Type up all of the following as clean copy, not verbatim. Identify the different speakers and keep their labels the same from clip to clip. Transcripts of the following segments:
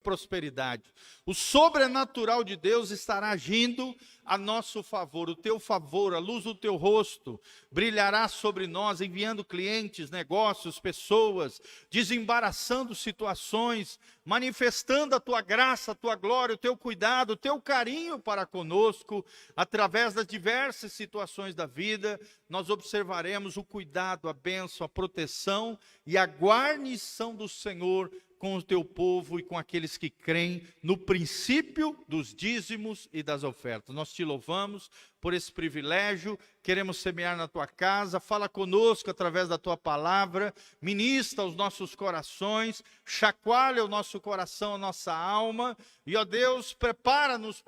Speaker 1: prosperidade. O sobrenatural de Deus estará agindo a nosso favor. O teu favor, a luz do teu rosto brilhará sobre nós, enviando clientes, negócios, pessoas, desembaraçando situações, manifestando a tua graça, a tua glória, o teu cuidado, o teu carinho para conosco. Através das diversas situações da vida, nós observaremos o cuidado, a bênção, a proteção e a guarnição do Senhor com o teu povo e com aqueles que creem no princípio dos dízimos e das ofertas. Nós te louvamos por esse privilégio, queremos semear na tua casa, fala conosco através da tua palavra, ministra os nossos corações, chacoalha o nosso coração, a nossa alma, e ó Deus, prepara-nos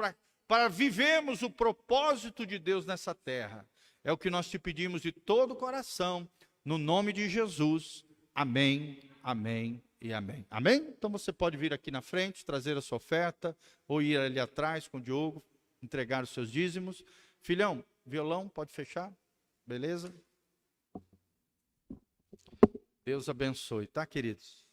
Speaker 1: para vivermos o propósito de Deus nessa terra. É o que nós te pedimos de todo o coração, no nome de Jesus. Amém, amém e amém. Amém? Então você pode vir aqui na frente, trazer a sua oferta, ou ir ali atrás com o Diogo, entregar os seus dízimos. Filhão, violão, pode fechar? Beleza? Deus abençoe, tá, queridos?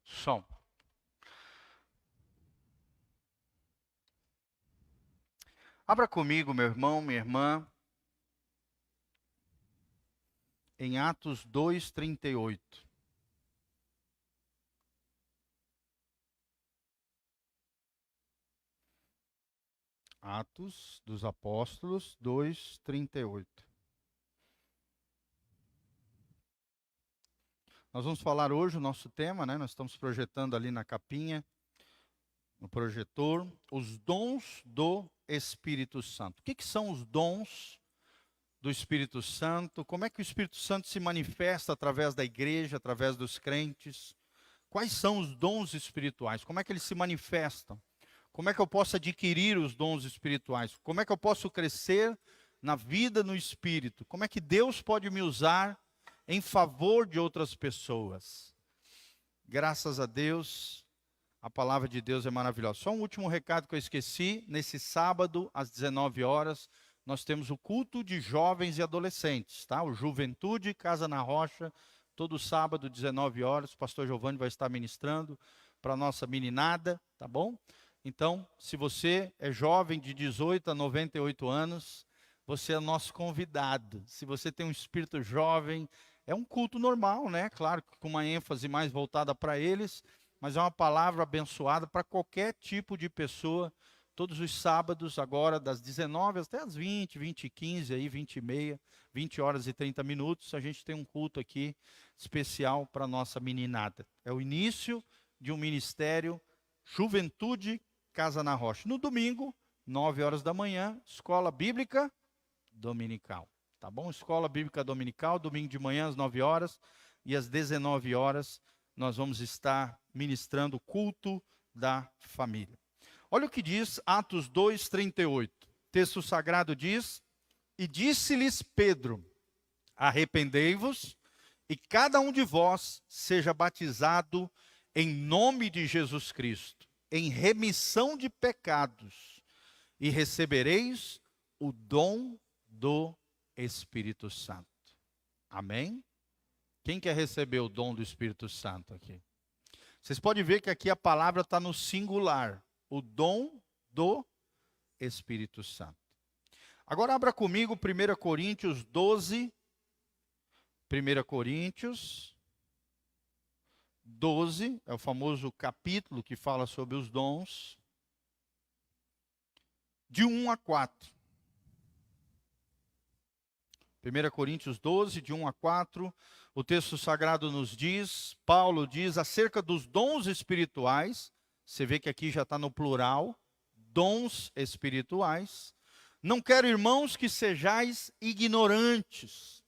Speaker 1: Som. Abra comigo, meu irmão, minha irmã, em Atos 2:38. Atos dos Apóstolos 2:38. Nós vamos falar hoje o nosso tema, né? Nós estamos projetando ali na capinha, no projetor, os dons do Espírito Santo. O que são os dons do Espírito Santo? Como é que o Espírito Santo se manifesta através da igreja, através dos crentes? Quais são os dons espirituais? Como é que eles se manifestam? Como é que eu posso adquirir os dons espirituais? Como é que eu posso crescer na vida, no Espírito? Como é que Deus pode me usar em favor de outras pessoas? Graças a Deus, a palavra de Deus é maravilhosa. Só um último recado que eu esqueci. Nesse sábado, às 19 horas, nós temos o culto de jovens e adolescentes, tá? O Juventude Casa na Rocha, todo sábado, 19 horas. O pastor Giovanni vai estar ministrando para a nossa meninada, tá bom? Então, se você é jovem de 18 a 98 anos, você é nosso convidado. Se você tem um espírito jovem, é um culto normal, né? Claro que com uma ênfase mais voltada para eles, mas é uma palavra abençoada para qualquer tipo de pessoa. Todos os sábados, agora das 19 até as 20, 20 e 15, aí, 20 e meia, 20 horas e 30 minutos, a gente tem um culto aqui especial para a nossa meninada. É o início de um ministério Juventude Casa na Rocha. No domingo, 9 horas da manhã, Escola Bíblica Dominical. Tá bom? Escola Bíblica Dominical, domingo de manhã às 9 horas e às 19 horas nós vamos estar ministrando o culto da família. Olha o que diz Atos 2:38. O texto sagrado diz: "E disse-lhes Pedro: arrependei-vos e cada um de vós seja batizado em nome de Jesus Cristo, em remissão de pecados, e recebereis o dom do Espírito Santo." Amém? Quem quer receber o dom do Espírito Santo aqui? Vocês podem ver que aqui a palavra está no singular. O dom do Espírito Santo. Agora abra comigo 1 Coríntios 12. 1 Coríntios 12, é o famoso capítulo que fala sobre os dons. De 1 a 4. 1 Coríntios 12, de 1 a 4, o texto sagrado nos diz, Paulo diz acerca dos dons espirituais, você vê que aqui já está no plural, dons espirituais. "Não quero, irmãos, que sejais ignorantes.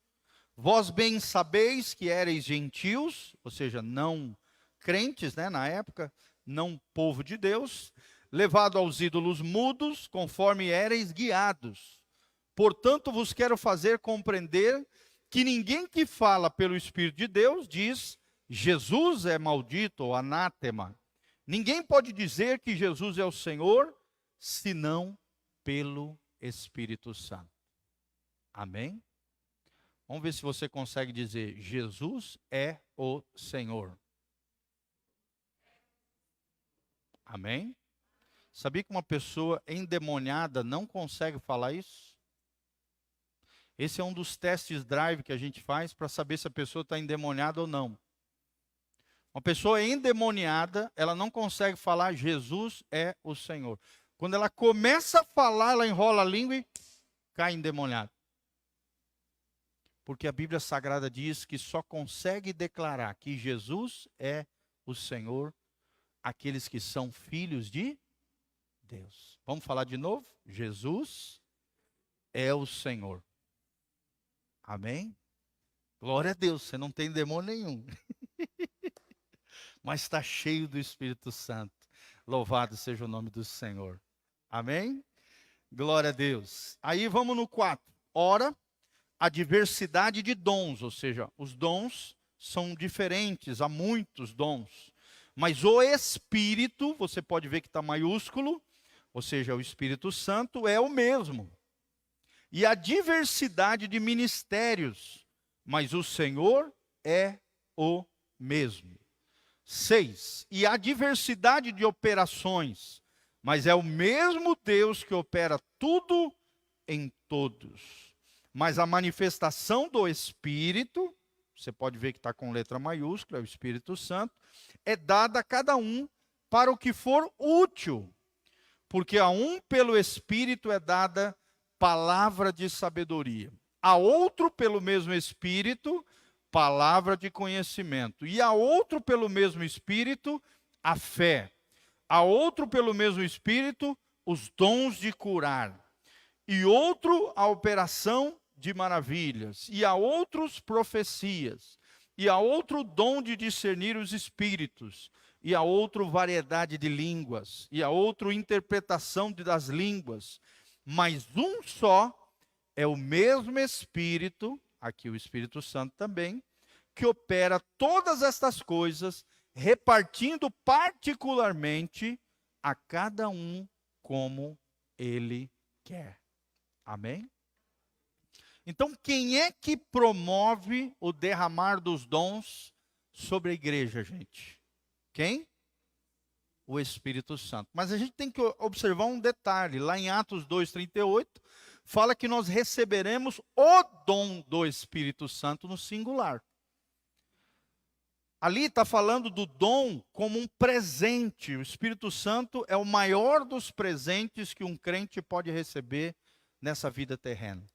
Speaker 1: Vós bem sabeis que éreis gentios", ou seja, não crentes, né, na época, não povo de Deus, "levado aos ídolos mudos, conforme éreis guiados. Portanto, vos quero fazer compreender que ninguém que fala pelo Espírito de Deus diz Jesus é maldito ou anátema. Ninguém pode dizer que Jesus é o Senhor, senão pelo Espírito Santo. Amém? Vamos ver se você consegue dizer: Jesus é o Senhor. Amém? Sabia que uma pessoa endemoniada não consegue falar isso? Esse é um dos testes drive que a gente faz para saber se a pessoa está endemoniada ou não. Uma pessoa endemoniada, ela não consegue falar Jesus é o Senhor. Quando ela começa a falar, ela enrola a língua e cai endemoniada. Porque a Bíblia Sagrada diz que só consegue declarar que Jesus é o Senhor aqueles que são filhos de Deus. Vamos falar de novo? Jesus é o Senhor. Amém? Glória a Deus, você não tem demônio nenhum. Mas está cheio do Espírito Santo. Louvado seja o nome do Senhor. Amém? Glória a Deus. Aí vamos no 4. Ora, a diversidade de dons, ou seja, os dons são diferentes, há muitos dons. Mas o Espírito, você pode ver que está maiúsculo, ou seja, o Espírito Santo é o mesmo. E a diversidade de ministérios, mas o Senhor é o mesmo. 6. E a diversidade de operações, mas é o mesmo Deus que opera tudo em todos. Mas a manifestação do Espírito, você pode ver que está com letra maiúscula, é o Espírito Santo, é dada a cada um para o que for útil. Porque a um pelo Espírito é dada palavra de sabedoria. A outro pelo mesmo Espírito, palavra de conhecimento. E a outro pelo mesmo Espírito, a fé. A outro pelo mesmo Espírito, os dons de curar. E outro a operação de maravilhas. E a outros profecias. E a outro dom de discernir os espíritos. E a outro variedade de línguas. E a outro interpretação das línguas. Mas um só é o mesmo Espírito, aqui o Espírito Santo também, que opera todas estas coisas, repartindo particularmente a cada um como ele quer. Amém? Então, quem é que promove o derramar dos dons sobre a igreja, gente? Quem? O Espírito Santo. Mas a gente tem que observar um detalhe. Lá em Atos 2:38, fala que nós receberemos o dom do Espírito Santo no singular. Ali está falando do dom como um presente. O Espírito Santo é o maior dos presentes que um crente pode receber nessa vida terrena.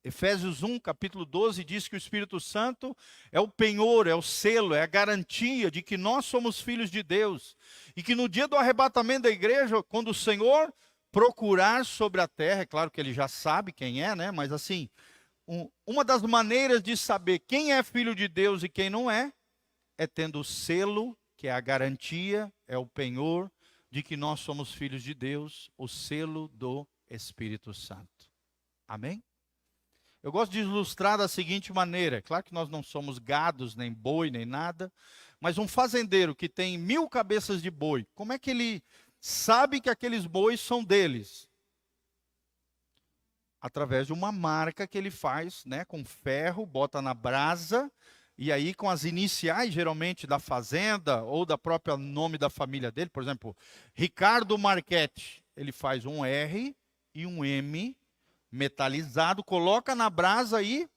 Speaker 1: Efésios 1, capítulo 12, diz que o Espírito Santo é o penhor, é o selo, é a garantia de que nós somos filhos de Deus. E que no dia do arrebatamento da igreja, quando o Senhor procurar sobre a terra, é claro que ele já sabe quem é, né? Mas assim, uma das maneiras de saber quem é filho de Deus e quem não é tendo o selo, que é a garantia, é o penhor de que nós somos filhos de Deus, o selo do Espírito Santo. Amém? Eu gosto de ilustrar da seguinte maneira. Claro que nós não somos gados, nem boi, nem nada. Mas um fazendeiro que tem 1000 cabeças de boi, como é que ele sabe que aqueles bois são deles? Através de uma marca que ele faz, né, com ferro, bota na brasa. E aí com as iniciais, geralmente, da fazenda ou da própria nome da família dele. Por exemplo, Ricardo Marchetti. Ele faz um R e um M metalizado, coloca na brasa e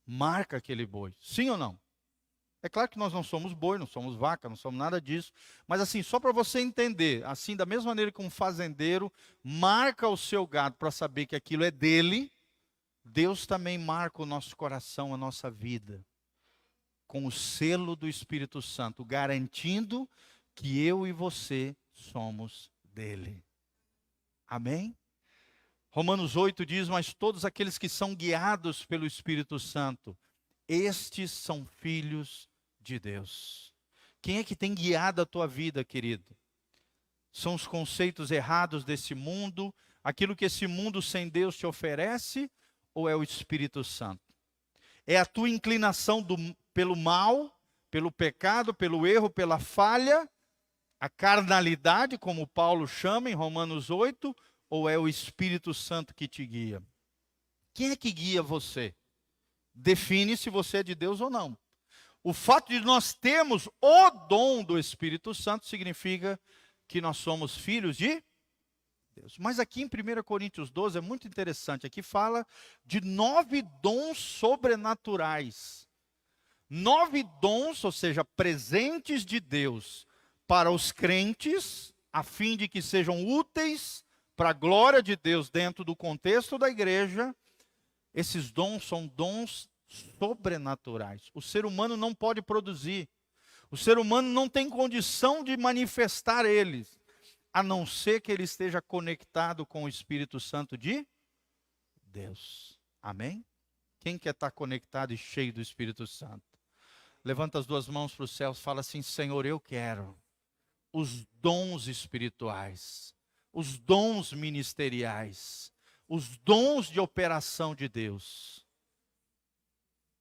Speaker 1: marca aquele boi. Sim ou não? É claro que nós não somos boi, não somos vaca, não somos nada disso. Mas assim, só para você entender, assim, da mesma maneira que um fazendeiro marca o seu gado para saber que aquilo é dele, Deus também marca o nosso coração, a nossa vida, com o selo do Espírito Santo, garantindo que eu e você somos dele. Amém? Romanos 8 diz, mas todos aqueles que são guiados pelo Espírito Santo, estes são filhos de Deus. Quem é que tem guiado a tua vida, querido? São os conceitos errados desse mundo, aquilo que esse mundo sem Deus te oferece, ou é o Espírito Santo? É a tua inclinação pelo mal, pelo pecado, pelo erro, pela falha, a carnalidade, como Paulo chama em Romanos 8, ou é o Espírito Santo que te guia? Quem é que guia você? Define se você é de Deus ou não. O fato de nós termos o dom do Espírito Santo significa que nós somos filhos de Deus. Mas aqui em 1 Coríntios 12 é muito interessante. Aqui fala de 9 dons sobrenaturais. 9 dons, ou seja, presentes de Deus para os crentes, a fim de que sejam úteis para a glória de Deus dentro do contexto da igreja. Esses dons são dons sobrenaturais. O ser humano não pode produzir. O ser humano não tem condição de manifestar eles, a não ser que ele esteja conectado com o Espírito Santo de Deus. Amém? Quem quer estar conectado e cheio do Espírito Santo? Levanta as duas mãos para os céus e fala assim: Senhor, eu quero os dons espirituais, os dons ministeriais, os dons de operação de Deus.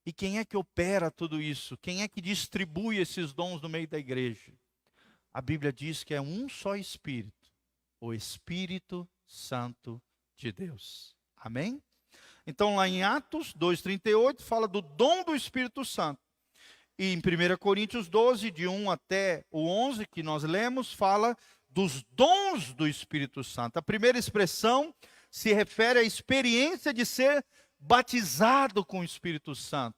Speaker 1: E quem é que opera tudo isso? Quem é que distribui esses dons no meio da igreja? A Bíblia diz que é um só Espírito, o Espírito Santo de Deus. Amém? Então lá em Atos 2,38 fala do dom do Espírito Santo. E em 1 Coríntios 12, de 1 até o 11, que nós lemos, fala dos dons do Espírito Santo. A primeira expressão se refere à experiência de ser batizado com o Espírito Santo,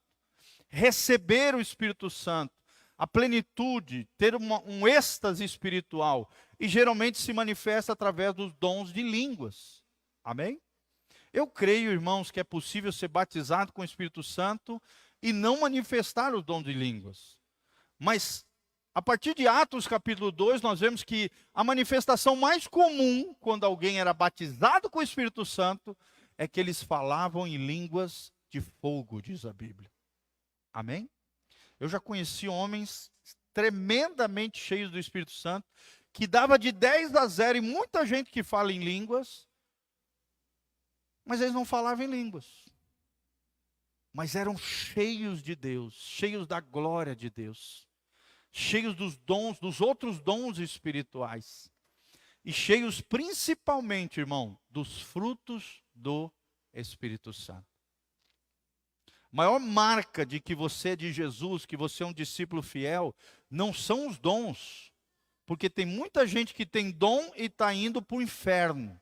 Speaker 1: receber o Espírito Santo, a plenitude, ter um êxtase espiritual, e geralmente se manifesta através dos dons de línguas. Amém? Eu creio, irmãos, que é possível ser batizado com o Espírito Santo e não manifestar os dons de línguas. Mas, a partir de Atos capítulo 2, nós vemos que a manifestação mais comum, quando alguém era batizado com o Espírito Santo, é que eles falavam em línguas de fogo, diz a Bíblia. Amém? Eu já conheci homens tremendamente cheios do Espírito Santo, que dava de 10-0 em muita gente que fala em línguas, mas eles não falavam em línguas. Mas eram cheios de Deus, cheios da glória de Deus, cheios dos dons, dos outros dons espirituais. E cheios principalmente, irmão, dos frutos do Espírito Santo. A maior marca de que você é de Jesus, que você é um discípulo fiel, não são os dons. Porque tem muita gente que tem dom e está indo para o inferno.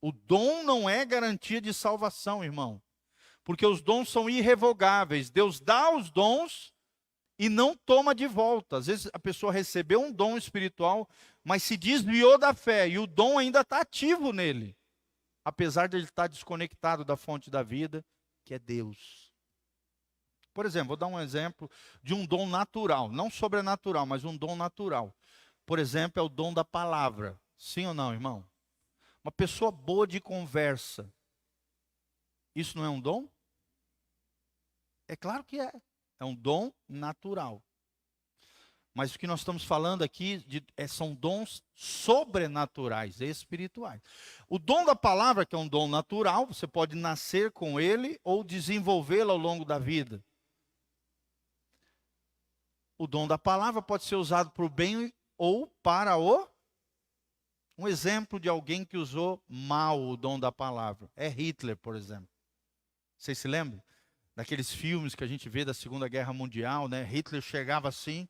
Speaker 1: O dom não é garantia de salvação, irmão. Porque os dons são irrevogáveis. Deus dá os dons e não toma de volta. Às vezes a pessoa recebeu um dom espiritual, mas se desviou da fé e o dom ainda está ativo nele. Apesar de ele estar desconectado da fonte da vida, que é Deus. Por exemplo, vou dar um exemplo de um dom natural, não sobrenatural, mas um dom natural. Por exemplo, é o dom da palavra. Sim ou não, irmão? Uma pessoa boa de conversa. Isso não é um dom? É claro que é. É um dom natural. Mas o que nós estamos falando aqui são dons sobrenaturais, espirituais. O dom da palavra, que é um dom natural, você pode nascer com ele ou desenvolvê-lo ao longo da vida. O dom da palavra pode ser usado para o bem ou para o... Um exemplo de alguém que usou mal o dom da palavra é Hitler, por exemplo. Vocês se lembram? Daqueles filmes que a gente vê da Segunda Guerra Mundial, né? Hitler chegava assim,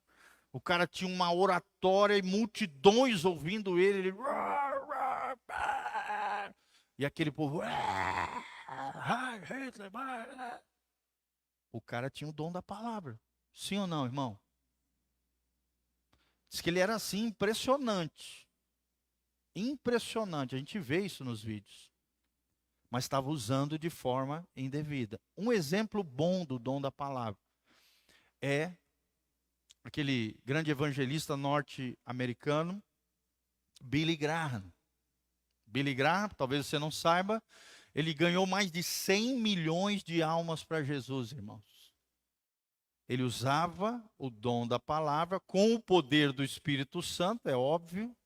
Speaker 1: o cara tinha uma oratória e multidões ouvindo ele. E aquele povo... O cara tinha o dom da palavra. Sim ou não, irmão? Diz que ele era assim, impressionante. Impressionante, a gente vê isso nos vídeos. Mas estava usando de forma indevida. Um exemplo bom do dom da palavra é aquele grande evangelista norte-americano, Billy Graham. Billy Graham, talvez você não saiba, ele ganhou mais de 100 milhões de almas para Jesus, irmãos. Ele usava o dom da palavra com o poder do Espírito Santo, é óbvio.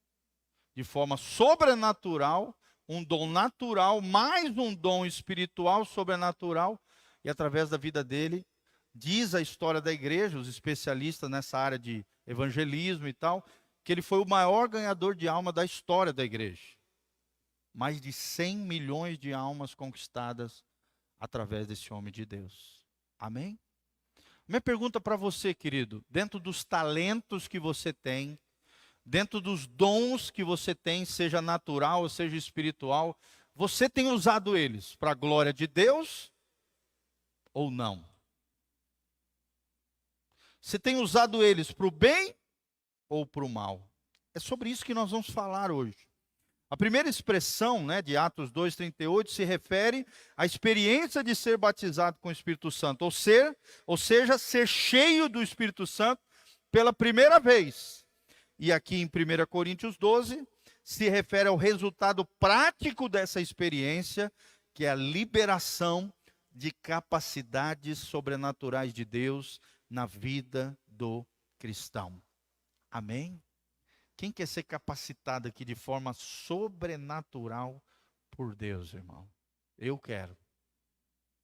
Speaker 1: de forma sobrenatural, um dom natural, mais um dom espiritual sobrenatural, e através da vida dele, diz a história da igreja, os especialistas nessa área de evangelismo e tal, que ele foi o maior ganhador de alma da história da igreja. Mais de 100 milhões de almas conquistadas através desse homem de Deus. Amém? Minha pergunta para você, querido, dentro dos talentos que você tem, dentro dos dons que você tem, seja natural ou seja espiritual, você tem usado eles para a glória de Deus ou não? Você tem usado eles para o bem ou para o mal? É sobre isso que nós vamos falar hoje. A primeira expressão, né, de Atos 2:38 se refere à experiência de ser batizado com o Espírito Santo, ou seja, ser cheio do Espírito Santo pela primeira vez. E aqui em 1 Coríntios 12, se refere ao resultado prático dessa experiência, que é a liberação de capacidades sobrenaturais de Deus na vida do cristão. Amém? Quem quer ser capacitado aqui de forma sobrenatural por Deus, irmão? Eu quero.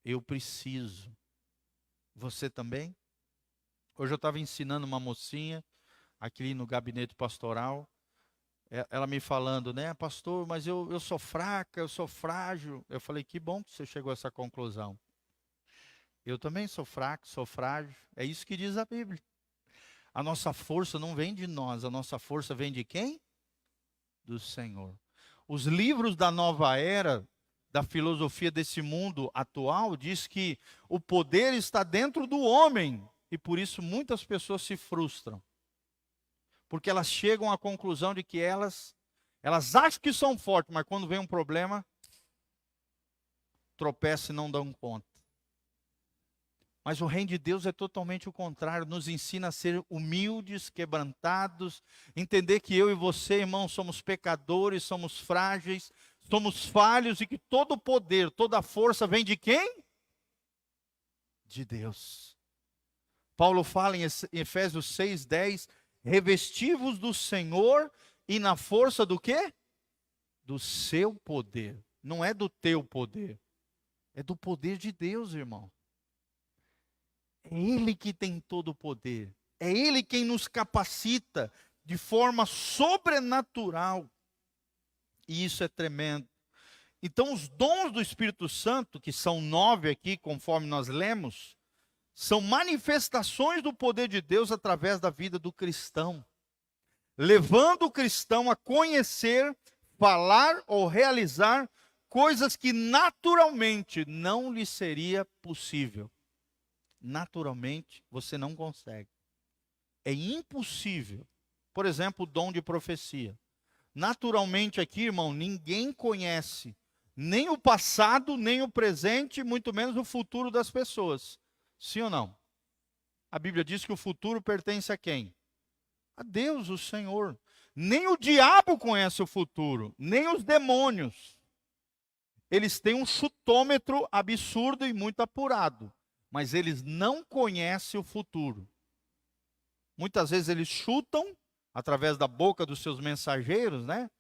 Speaker 1: Eu preciso. Você também? Hoje eu estava ensinando uma mocinha aqui no gabinete pastoral. Ela me falando, né, pastor, mas eu sou fraca, eu sou frágil. Eu falei, que bom que você chegou a essa conclusão. Eu também sou fraco, sou frágil. É isso que diz a Bíblia. A nossa força não vem de nós, a nossa força vem de quem? Do Senhor. Os livros da nova era, da filosofia desse mundo atual, diz que o poder está dentro do homem. E por isso muitas pessoas se frustram. Porque elas chegam à conclusão de que elas acham que são fortes, mas quando vem um problema, tropeçam e não dão conta. Mas o reino de Deus é totalmente o contrário, nos ensina a ser humildes, quebrantados, entender que eu e você, irmão, somos pecadores, somos frágeis, somos falhos e que todo o poder, toda a força vem de quem? De Deus. Paulo fala em Efésios 6:10, revesti-vos do Senhor e na força do quê? Do seu poder. Não é do teu poder, é do poder de Deus, irmão. É Ele que tem todo o poder. É Ele quem nos capacita de forma sobrenatural. E isso é tremendo. Então, os dons do Espírito Santo, que são 9 aqui, conforme nós lemos, são manifestações do poder de Deus através da vida do cristão, levando o cristão a conhecer, falar ou realizar coisas que naturalmente não lhe seria possível. Naturalmente, você não consegue. É impossível. Por exemplo, o dom de profecia. Naturalmente aqui, irmão, ninguém conhece nem o passado, nem o presente, muito menos o futuro das pessoas. Sim ou não? A Bíblia diz que o futuro pertence a quem? A Deus, o Senhor. Nem o diabo conhece o futuro, nem os demônios. Eles têm um chutômetro absurdo e muito apurado. Mas eles não conhecem o futuro. Muitas vezes eles chutam, através da boca dos seus mensageiros, né?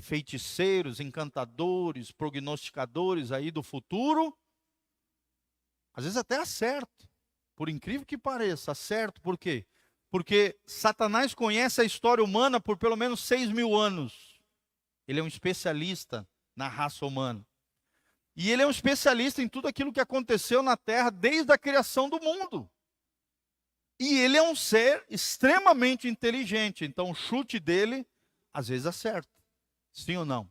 Speaker 1: Feiticeiros, encantadores, prognosticadores aí do futuro. Às vezes até acertam. Por incrível que pareça, acertam. Por quê? Porque Satanás conhece a história humana por pelo menos 6.000 anos. Ele é um especialista na raça humana. E ele é um especialista em tudo aquilo que aconteceu na terra desde a criação do mundo. E ele é um ser extremamente inteligente. Então o chute dele, às vezes acerta. Sim ou não?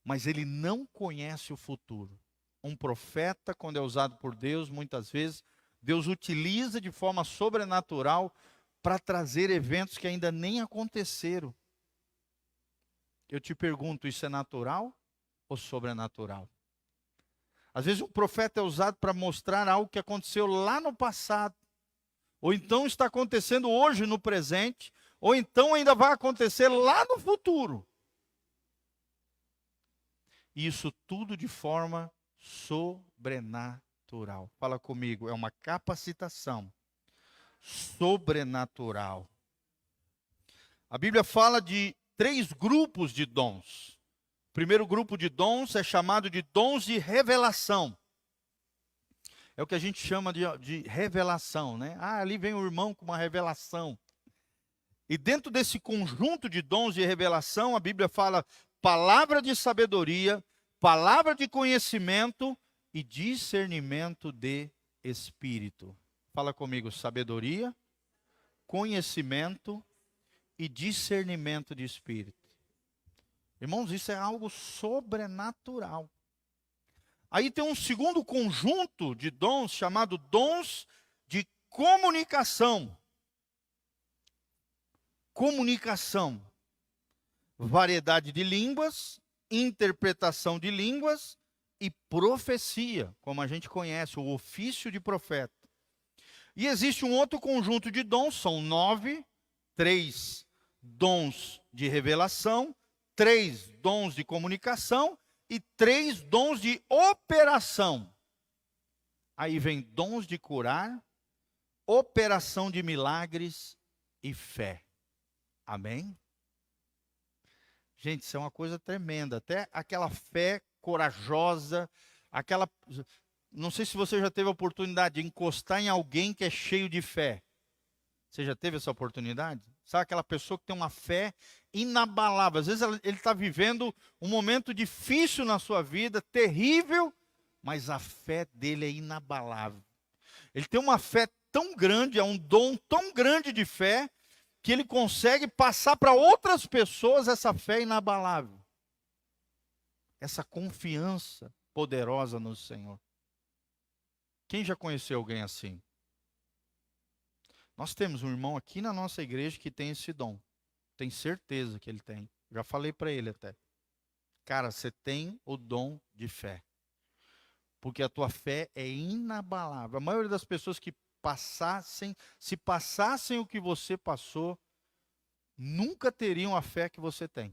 Speaker 1: Mas ele não conhece o futuro. Um profeta, quando é usado por Deus, muitas vezes, Deus utiliza de forma sobrenatural para trazer eventos que ainda nem aconteceram. Eu te pergunto, isso é natural ou sobrenatural? Às vezes um profeta é usado para mostrar algo que aconteceu lá no passado. Ou então está acontecendo hoje no presente. Ou então ainda vai acontecer lá no futuro. Isso tudo de forma sobrenatural. Fala comigo, é uma capacitação sobrenatural. A Bíblia fala de três grupos de dons. O primeiro grupo de dons é chamado de dons de revelação. É o que a gente chama de revelação, né? Ah, ali vem o irmão com uma revelação. E dentro desse conjunto de dons de revelação, a Bíblia fala palavra de sabedoria, palavra de conhecimento e discernimento de espírito. Fala comigo, sabedoria, conhecimento e discernimento de espírito. Irmãos, isso é algo sobrenatural. Aí tem um segundo conjunto de dons chamado dons de comunicação. Comunicação, variedade de línguas, interpretação de línguas e profecia, como a gente conhece, o ofício de profeta. E existe um outro conjunto de dons, são 9, 3 dons de revelação, 3 dons de comunicação e 3 dons de operação. Aí vem dons de curar, operação de milagres e fé. Amém? Gente, isso é uma coisa tremenda. Até aquela fé corajosa, aquela... Não sei se você já teve a oportunidade de encostar em alguém que é cheio de fé. Você já teve essa oportunidade? Sabe aquela pessoa que tem uma fé inabalável. Às vezes ele está vivendo um momento difícil na sua vida, terrível, mas a fé dele é inabalável. Ele tem uma fé tão grande, é um dom tão grande de fé, que ele consegue passar para outras pessoas essa fé inabalável. Essa confiança poderosa no Senhor. Quem já conheceu alguém assim? Nós temos um irmão aqui na nossa igreja que tem esse dom. Tenho certeza que ele tem. Já falei para ele até. Cara, você tem o dom de porque a tua fé é inabalável. A maioria das pessoas que se passassem o que você passou, nunca teriam a fé que você tem.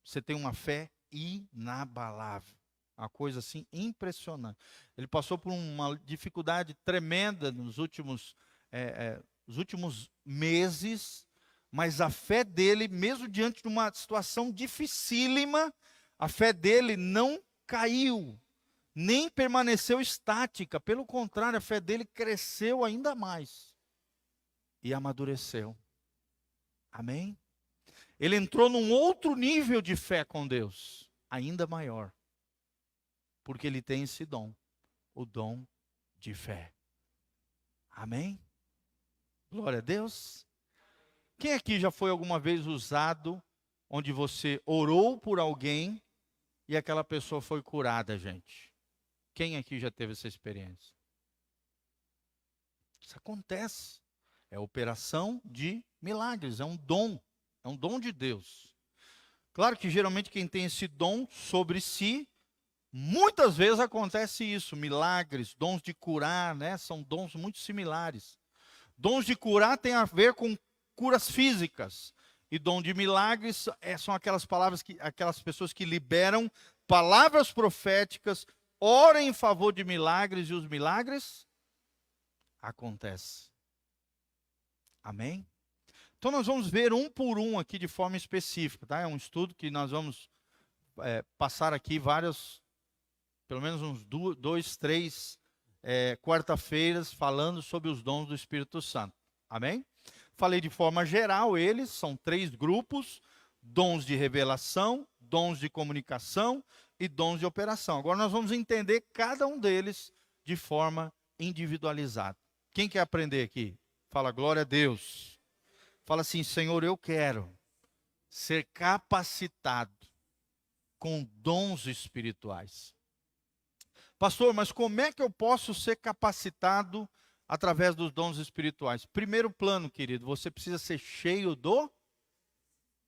Speaker 1: Você tem uma fé inabalável. Uma coisa assim impressionante. Ele passou por uma dificuldade tremenda nos últimos meses, mas a fé dele, mesmo diante de uma situação dificílima, a fé dele não caiu, nem permaneceu estática. Pelo contrário, a fé dele cresceu ainda mais e amadureceu. Amém? Ele entrou num outro nível de fé com Deus, ainda maior. Porque ele tem esse dom, o dom de fé. Amém? Glória a Deus. Quem aqui já foi alguma vez usado, onde você orou por alguém e aquela pessoa foi curada, gente? Quem aqui já teve essa experiência? Isso acontece. É operação de milagres, é um dom de Deus. Claro que geralmente quem tem esse dom sobre si, muitas vezes acontece isso, milagres, dons de curar, né? São dons muito similares. Dons de curar tem a ver com curas físicas. E dom de milagres são aquelas pessoas que liberam palavras proféticas, oram em favor de milagres e os milagres acontecem. Amém? Então nós vamos ver um por um aqui de forma específica, tá? É um estudo que nós vamos passar aqui pelo menos uns 2, 3 quarta-feiras falando sobre os dons do Espírito Santo. Amém? Falei de forma geral, eles são 3 grupos: dons de revelação, dons de comunicação e dons de operação. Agora nós vamos entender cada um deles de forma individualizada. Quem quer aprender aqui? Fala glória a Deus. Fala assim: Senhor, eu quero ser capacitado com dons espirituais. Pastor, mas como é que eu posso ser capacitado através dos dons espirituais? Primeiro plano, querido, você precisa ser cheio do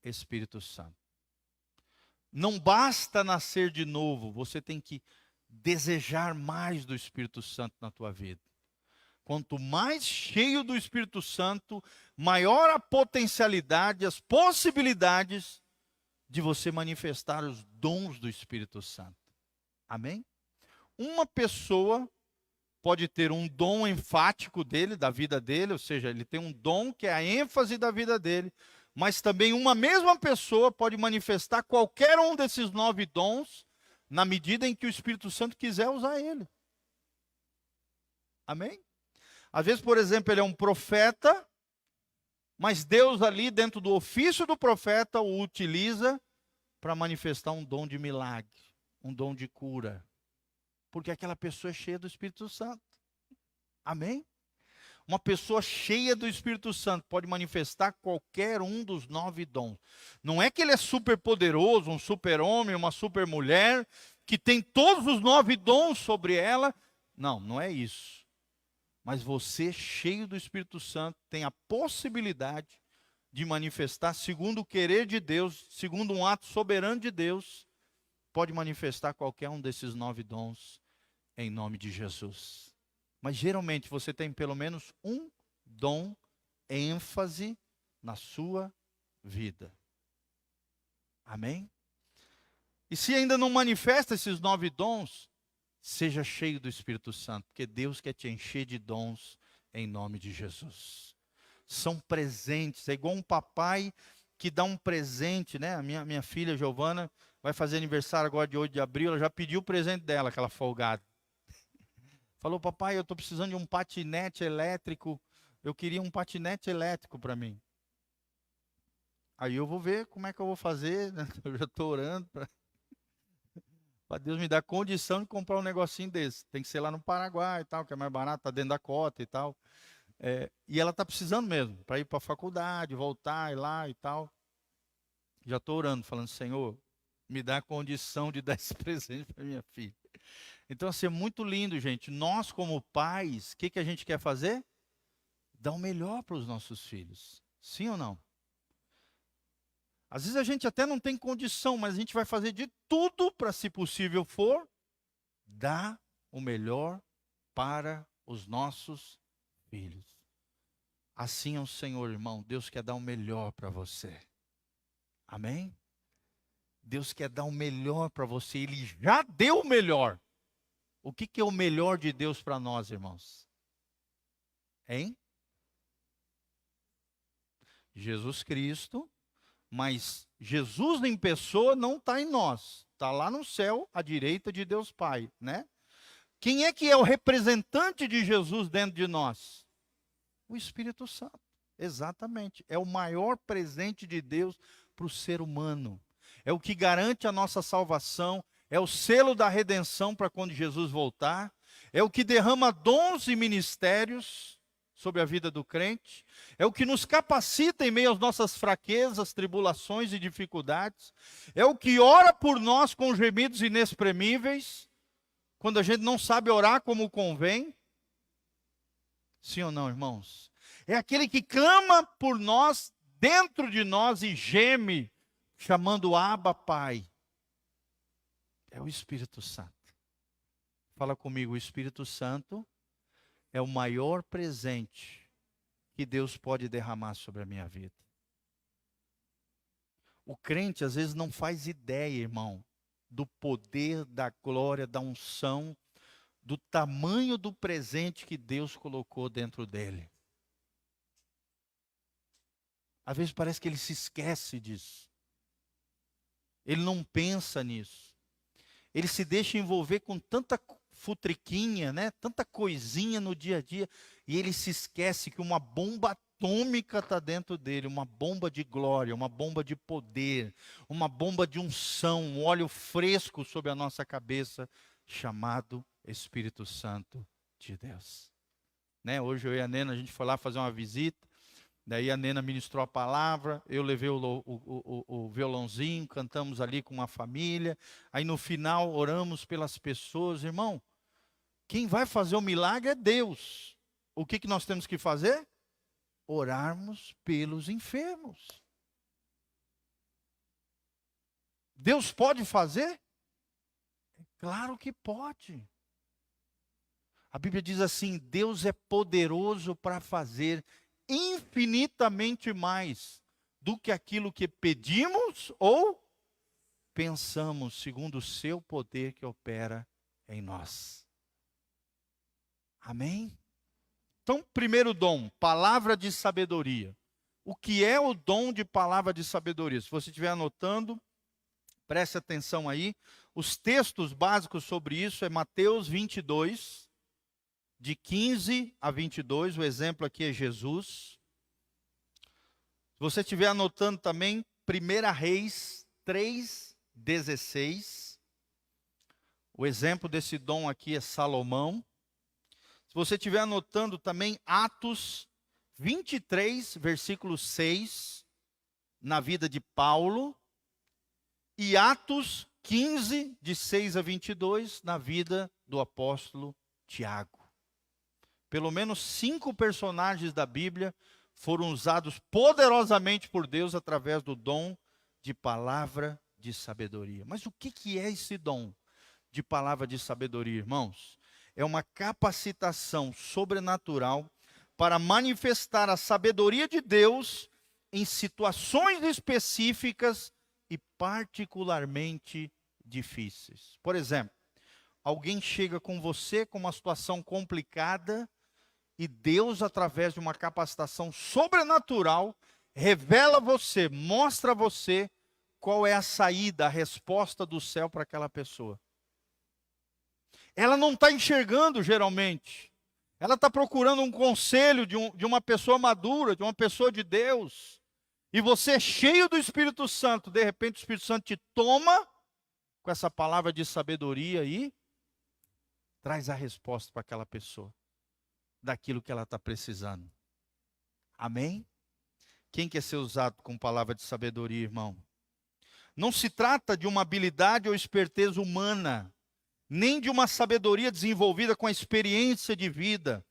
Speaker 1: Espírito Santo. Não basta nascer de novo, você tem que desejar mais do Espírito Santo na tua vida. Quanto mais cheio do Espírito Santo, maior a potencialidade, as possibilidades de você manifestar os dons do Espírito Santo. Amém? Uma pessoa pode ter um dom enfático dele, da vida dele, ou seja, ele tem um dom que é a ênfase da vida dele, Mas também uma mesma pessoa pode manifestar qualquer um desses 9 dons, na medida em que o Espírito Santo quiser usar ele. Amém? Às vezes, por exemplo, ele é um profeta, mas Deus ali dentro do ofício do profeta o utiliza para manifestar um dom de milagre, um dom de cura. Porque aquela pessoa é cheia do Espírito Santo. Amém? Uma pessoa cheia do Espírito Santo pode manifestar qualquer um dos 9 dons. Não é que ele é super poderoso, um super homem, uma super mulher, que tem todos os 9 dons sobre ela. Não, não é isso. Mas você, cheio do Espírito Santo, tem a possibilidade de manifestar, segundo o querer de Deus, segundo um ato soberano de Deus, pode manifestar qualquer um desses 9 dons, em nome de Jesus. Mas geralmente você tem pelo menos um dom, ênfase na sua vida. Amém? E se ainda não manifesta esses 9 dons, seja cheio do Espírito Santo, porque Deus quer te encher de dons em nome de Jesus. São presentes, é igual um papai que dá um presente, né? A minha filha Giovana vai fazer aniversário agora de 8 de abril, ela já pediu o presente dela, aquela folgada. Falou, papai, eu estou precisando de um patinete elétrico, eu queria um patinete elétrico para mim. Aí eu vou ver como é que eu vou fazer, né? Eu já estou orando para Deus me dar condição de comprar um negocinho desse. Tem que ser lá no Paraguai e tal, que é mais barato, está dentro da cota e tal. E ela está precisando mesmo, para ir para a faculdade, voltar, ir lá e tal. Já estou orando, falando, Senhor, me dá a condição de dar esse presente para minha filha. Então, assim, é muito lindo, gente. Nós, como pais, o que a gente quer fazer? Dar o melhor para os nossos filhos. Sim ou não? Às vezes a gente até não tem condição, mas a gente vai fazer de tudo para, se possível for, dar o melhor para os nossos filhos. Assim é o Senhor, irmão. Deus quer dar o melhor para você. Amém? Deus quer dar o melhor para você. Ele já deu o melhor. O que é o melhor de Deus para nós, irmãos? Hein? Jesus Cristo. Mas Jesus em pessoa não está em nós. Está lá no céu, à direita de Deus Pai, né? Quem é que é o representante de Jesus dentro de nós? O Espírito Santo. Exatamente. É o maior presente de Deus para o ser humano. É o que garante a nossa salvação. É o selo da redenção para quando Jesus voltar. É o que derrama dons e ministérios sobre a vida do crente, é o que nos capacita em meio às nossas fraquezas, tribulações e dificuldades, é o que ora por nós com gemidos inexprimíveis, quando a gente não sabe orar como convém. Sim ou não, irmãos? É aquele que clama por nós, dentro de nós e geme, chamando Abba Pai. É o Espírito Santo. Fala comigo, o Espírito Santo é o maior presente que Deus pode derramar sobre a minha vida. O crente às vezes não faz ideia, irmão, do poder, da glória, da unção, do tamanho do presente que Deus colocou dentro dele. Às vezes parece que ele se esquece disso. Ele não pensa nisso. Ele se deixa envolver com tanta futriquinha, né? Tanta coisinha no dia a dia, e ele se esquece que uma bomba atômica está dentro dele, uma bomba de glória, uma bomba de poder, uma bomba de unção, um óleo fresco sobre a nossa cabeça, chamado Espírito Santo de Deus. Né? Hoje eu e a Nena, a gente foi lá fazer uma visita, daí a Nena ministrou a palavra, eu levei o violãozinho, cantamos ali com uma família, aí no final oramos pelas pessoas. Irmão, quem vai fazer o milagre é Deus. O que nós temos que fazer? Orarmos pelos enfermos. Deus pode fazer? Claro que pode. A Bíblia diz assim, Deus é poderoso para fazer infinitamente mais do que aquilo que pedimos ou pensamos, segundo o seu poder que opera em nós. Amém? Então, primeiro dom, palavra de sabedoria. o que é o dom de palavra de sabedoria. Se você estiver anotando, preste atenção aí. Os textos básicos sobre isso é Mateus 22, de 15 a 22. O exemplo aqui é Jesus. Se você estiver anotando também, 1 Reis 3:16. O exemplo desse dom aqui é Salomão. Se você estiver anotando também, Atos 23, versículo 6, na vida de Paulo. E Atos 15, de 6 a 22, na vida do apóstolo Tiago. Pelo menos 5 personagens da Bíblia foram usados poderosamente por Deus através do dom de palavra de sabedoria. Mas o que é esse dom de palavra de sabedoria, irmãos? É uma capacitação sobrenatural para manifestar a sabedoria de Deus em situações específicas e particularmente difíceis. Por exemplo, alguém chega com você com uma situação complicada e Deus, através de uma capacitação sobrenatural, revela a você, mostra a você qual é a saída, a resposta do céu para aquela pessoa. Ela não está enxergando geralmente. Ela está procurando um conselho de uma pessoa madura, de uma pessoa de Deus. E você é cheio do Espírito Santo. De repente o Espírito Santo te toma com essa palavra de sabedoria e traz a resposta para aquela pessoa daquilo que ela está precisando. Amém? Quem quer ser usado com palavra de sabedoria, irmão? Não se trata de uma habilidade ou esperteza humana, nem de uma sabedoria desenvolvida com a experiência de vida.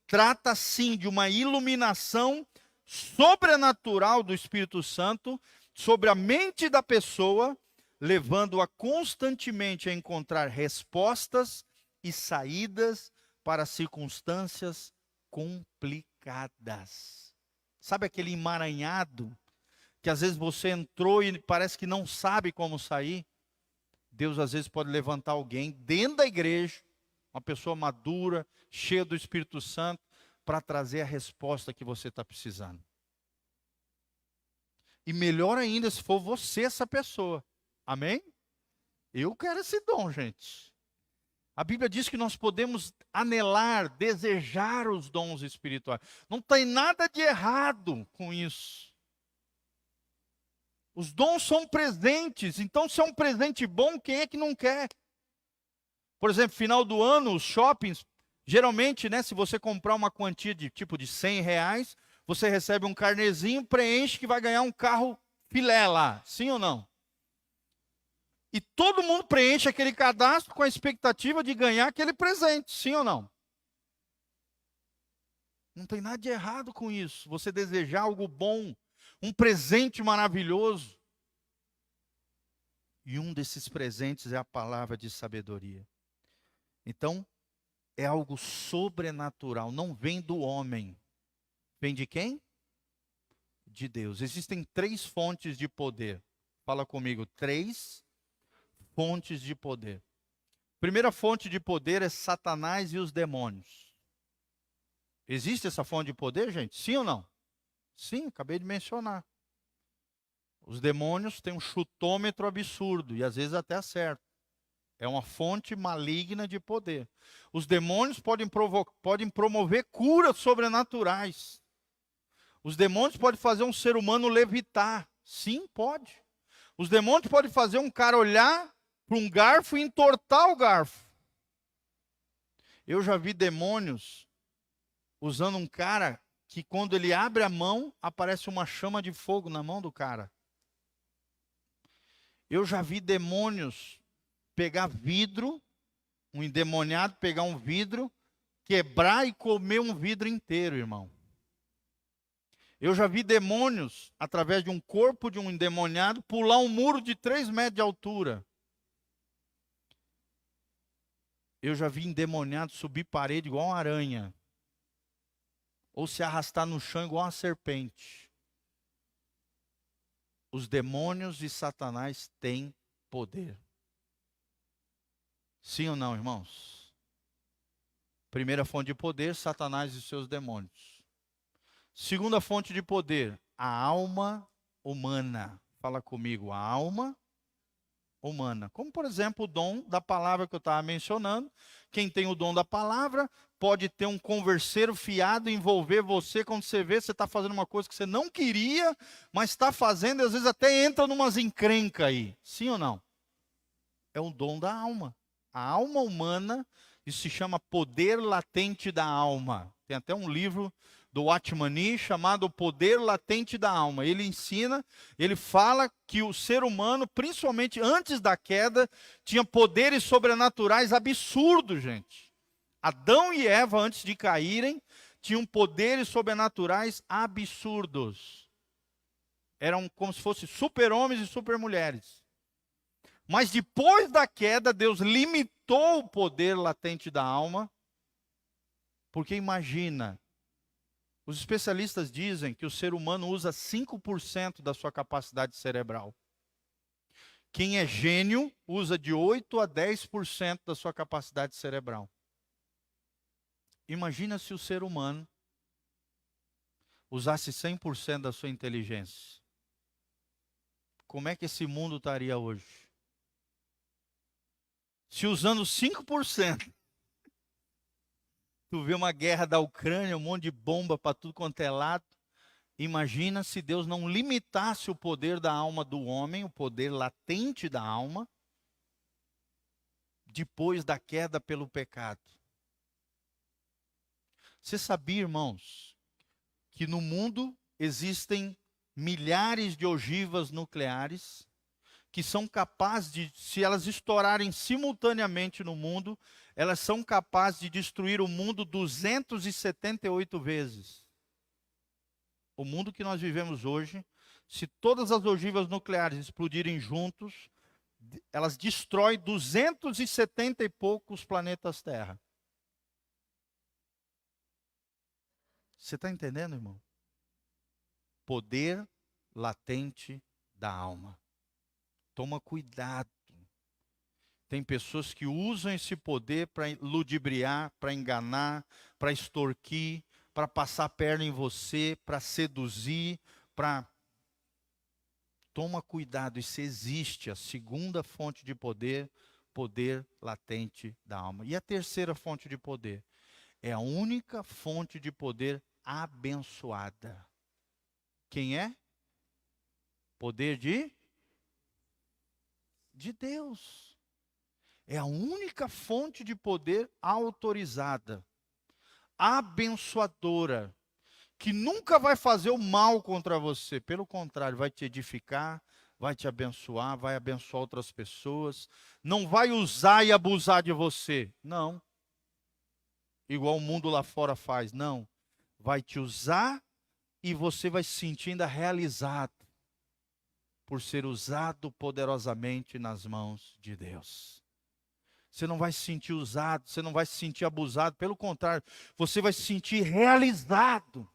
Speaker 1: Trata sim de uma iluminação sobrenatural do Espírito Santo sobre a mente da pessoa, levando-a constantemente a encontrar respostas e saídas para circunstâncias complicadas. Sabe aquele emaranhado que às vezes você entrou e parece que não sabe como sair? Deus às vezes pode levantar alguém dentro da igreja, uma pessoa madura, cheia do Espírito Santo, para trazer a resposta que você está precisando. E melhor ainda se for você essa pessoa. Amém? Eu quero esse dom, gente. A Bíblia diz que nós podemos anelar, desejar os dons espirituais. Não tem nada de errado com isso. Os dons são presentes, então se é um presente bom, quem é que não quer? Por exemplo, final do ano, os shoppings, geralmente, né, se você comprar uma quantia de tipo de R$100, você recebe um carnezinho, preenche que vai ganhar um carro filé lá, sim ou não? E todo mundo preenche aquele cadastro com a expectativa de ganhar aquele presente, sim ou não? Não tem nada de errado com isso. Você desejar algo bom, um presente maravilhoso. E um desses presentes é a palavra de sabedoria. Então, é algo sobrenatural, não vem do homem. Vem de quem? De Deus. Existem 3 fontes de poder. Fala comigo, 3 fontes de poder. Primeira fonte de poder é Satanás e os demônios. Existe essa fonte de poder, gente? Sim ou não? Sim, acabei de mencionar. Os demônios têm um chutômetro absurdo e às vezes até acertam. É uma fonte maligna de poder. Os demônios podem promover curas sobrenaturais. Os demônios podem fazer um ser humano levitar. Sim, pode. Os demônios podem fazer um cara olhar para um garfo e entortar o garfo. Eu já vi demônios usando um cara que quando ele abre a mão, aparece uma chama de fogo na mão do cara. Eu já vi demônios pegar vidro, um endemoniado pegar um vidro, quebrar e comer um vidro inteiro, irmão. Eu já vi demônios, através de um corpo de um endemoniado, pular um muro de 3 metros de altura. Eu já vi endemoniado subir parede igual uma aranha. Ou se arrastar no chão igual uma serpente. Os demônios de Satanás têm poder. Sim ou não, irmãos? Primeira fonte de poder, Satanás e seus demônios. Segunda fonte de poder, a alma humana. Fala comigo, a alma humana. Como, por exemplo, o dom da palavra que eu estava mencionando. Quem tem o dom da palavra pode ter um converseiro fiado, envolver você quando você vê, você está fazendo uma coisa que você não queria, mas está fazendo e às vezes até entra numas encrencas aí. Sim ou não? É um dom da alma. A alma humana, isso se chama poder latente da alma. Tem até um livro do Watchmani chamado O Poder Latente da Alma. Ele ensina, ele fala que o ser humano, principalmente antes da queda, tinha poderes sobrenaturais absurdos, gente. Adão e Eva, antes de caírem, tinham poderes sobrenaturais absurdos. Eram como se fossem super-homens e super-mulheres. Mas depois da queda, Deus limitou o poder latente da alma. Porque imagina, os especialistas dizem que o ser humano usa 5% da sua capacidade cerebral. Quem é gênio usa de 8 a 10% da sua capacidade cerebral. Imagina se o ser humano usasse 100% da sua inteligência. Como é que esse mundo estaria hoje? Se usando 5%, tu vê uma guerra da Ucrânia, um monte de bomba para tudo quanto é lado. Imagina se Deus não limitasse o poder da alma do homem, o poder latente da alma, depois da queda pelo pecado. Você sabia, irmãos, que no mundo existem milhares de ogivas nucleares que são capazes de, se elas estourarem simultaneamente no mundo, elas são capazes de destruir o mundo 278 vezes. O mundo que nós vivemos hoje, se todas as ogivas nucleares explodirem juntos, elas destroem 270 e poucos planetas Terra. Você está entendendo, irmão? Poder latente da alma. Toma cuidado. Tem pessoas que usam esse poder para ludibriar, para enganar, para extorquir, para passar a perna em você, para seduzir, para... Toma cuidado, isso existe. A segunda fonte de poder, poder latente da alma. E a terceira fonte de poder? É a única fonte de poder abençoada. Quem é? Poder de Deus. É a única fonte de poder autorizada, abençoadora, que nunca vai fazer o mal contra você. Pelo contrário, vai te edificar, vai te abençoar, vai abençoar outras pessoas. Não vai usar e abusar de você. Não. Igual o mundo lá fora faz. Não. Vai te usar e você vai se sentir ainda realizado por ser usado poderosamente nas mãos de Deus. Você não vai se sentir usado, você não vai se sentir abusado, pelo contrário, você vai se sentir realizado.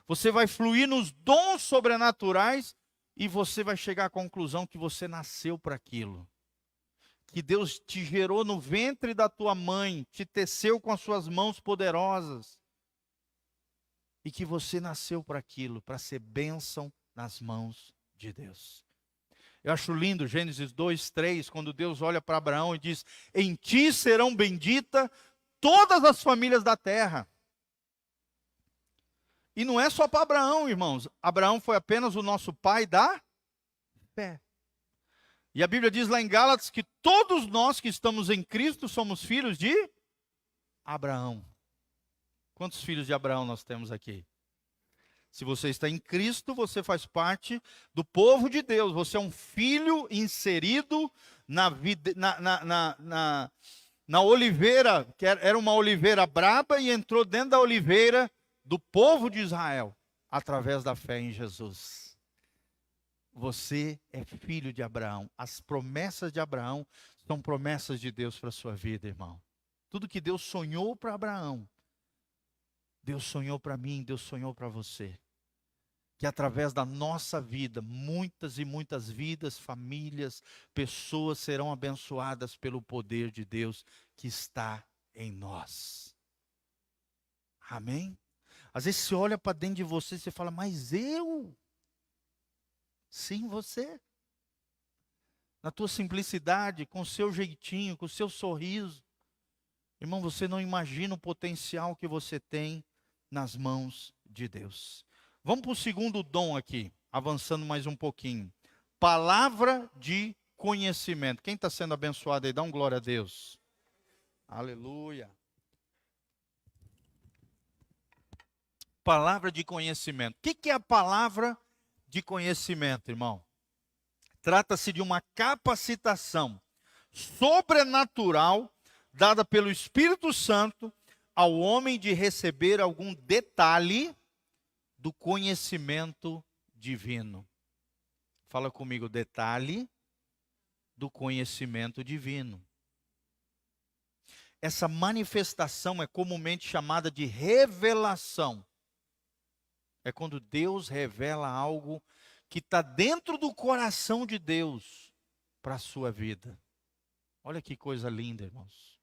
Speaker 1: Você vai fluir nos dons sobrenaturais e você vai chegar à conclusão que você nasceu para aquilo. Que Deus te gerou no ventre da tua mãe, te teceu com as suas mãos poderosas. E que você nasceu para aquilo, para ser bênção nas mãos de Deus. Eu acho lindo Gênesis 2, 3, quando Deus olha para Abraão e diz: em ti serão benditas todas as famílias da terra. E não é só para Abraão, irmãos. Abraão foi apenas o nosso pai da fé. E a Bíblia diz lá em Gálatas que todos nós que estamos em Cristo somos filhos de Abraão. Quantos filhos de Abraão nós temos aqui? Se você está em Cristo, você faz parte do povo de Deus. Você é um filho inserido na oliveira, que era uma oliveira braba, e entrou dentro da oliveira do povo de Israel, através da fé em Jesus. Você é filho de Abraão. As promessas de Abraão são promessas de Deus para a sua vida, irmão. Tudo que Deus sonhou para Abraão, Deus sonhou para mim, Deus sonhou para você. Que através da nossa vida, muitas e muitas vidas, famílias, pessoas serão abençoadas pelo poder de Deus que está em nós. Amém? Às vezes você olha para dentro de você e você fala, mas eu? Sim, você. Na tua simplicidade, com o seu jeitinho, com o seu sorriso. Irmão, você não imagina o potencial que você tem nas mãos de Deus. Vamos para o segundo dom aqui, avançando mais um pouquinho. Palavra de conhecimento. Quem está sendo abençoado aí, dá um glória a Deus. Aleluia. Palavra de conhecimento. O que é a palavra de conhecimento, irmão? Trata-se de uma capacitação sobrenatural dada pelo Espírito Santo ao homem de receber algum detalhe do conhecimento divino. Fala comigo, detalhe do conhecimento divino. Essa manifestação é comumente chamada de revelação. É quando Deus revela algo que está dentro do coração de Deus para a sua vida. Olha que coisa linda, irmãos.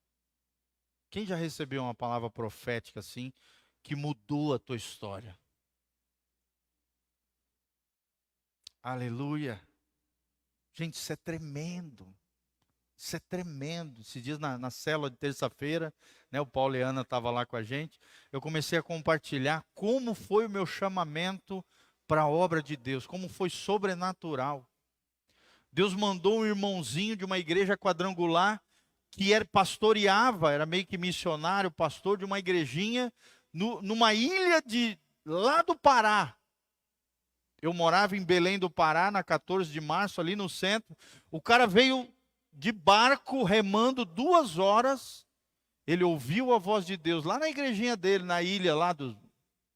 Speaker 1: Quem já recebeu uma palavra profética assim, que mudou a tua história? Aleluia. Gente, isso é tremendo. Isso é tremendo. Esses dias na célula de terça-feira, né, o Paulo e a Ana estavam lá com a gente, eu comecei a compartilhar como foi o meu chamamento para a obra de Deus, como foi sobrenatural. Deus mandou um irmãozinho de uma igreja quadrangular que pastoreava, era meio que missionário, pastor de uma igrejinha numa ilha lá do Pará. Eu morava em Belém do Pará, na 14 de março, ali no centro. O cara veio de barco, remando 2 horas. Ele ouviu a voz de Deus lá na igrejinha dele, na ilha lá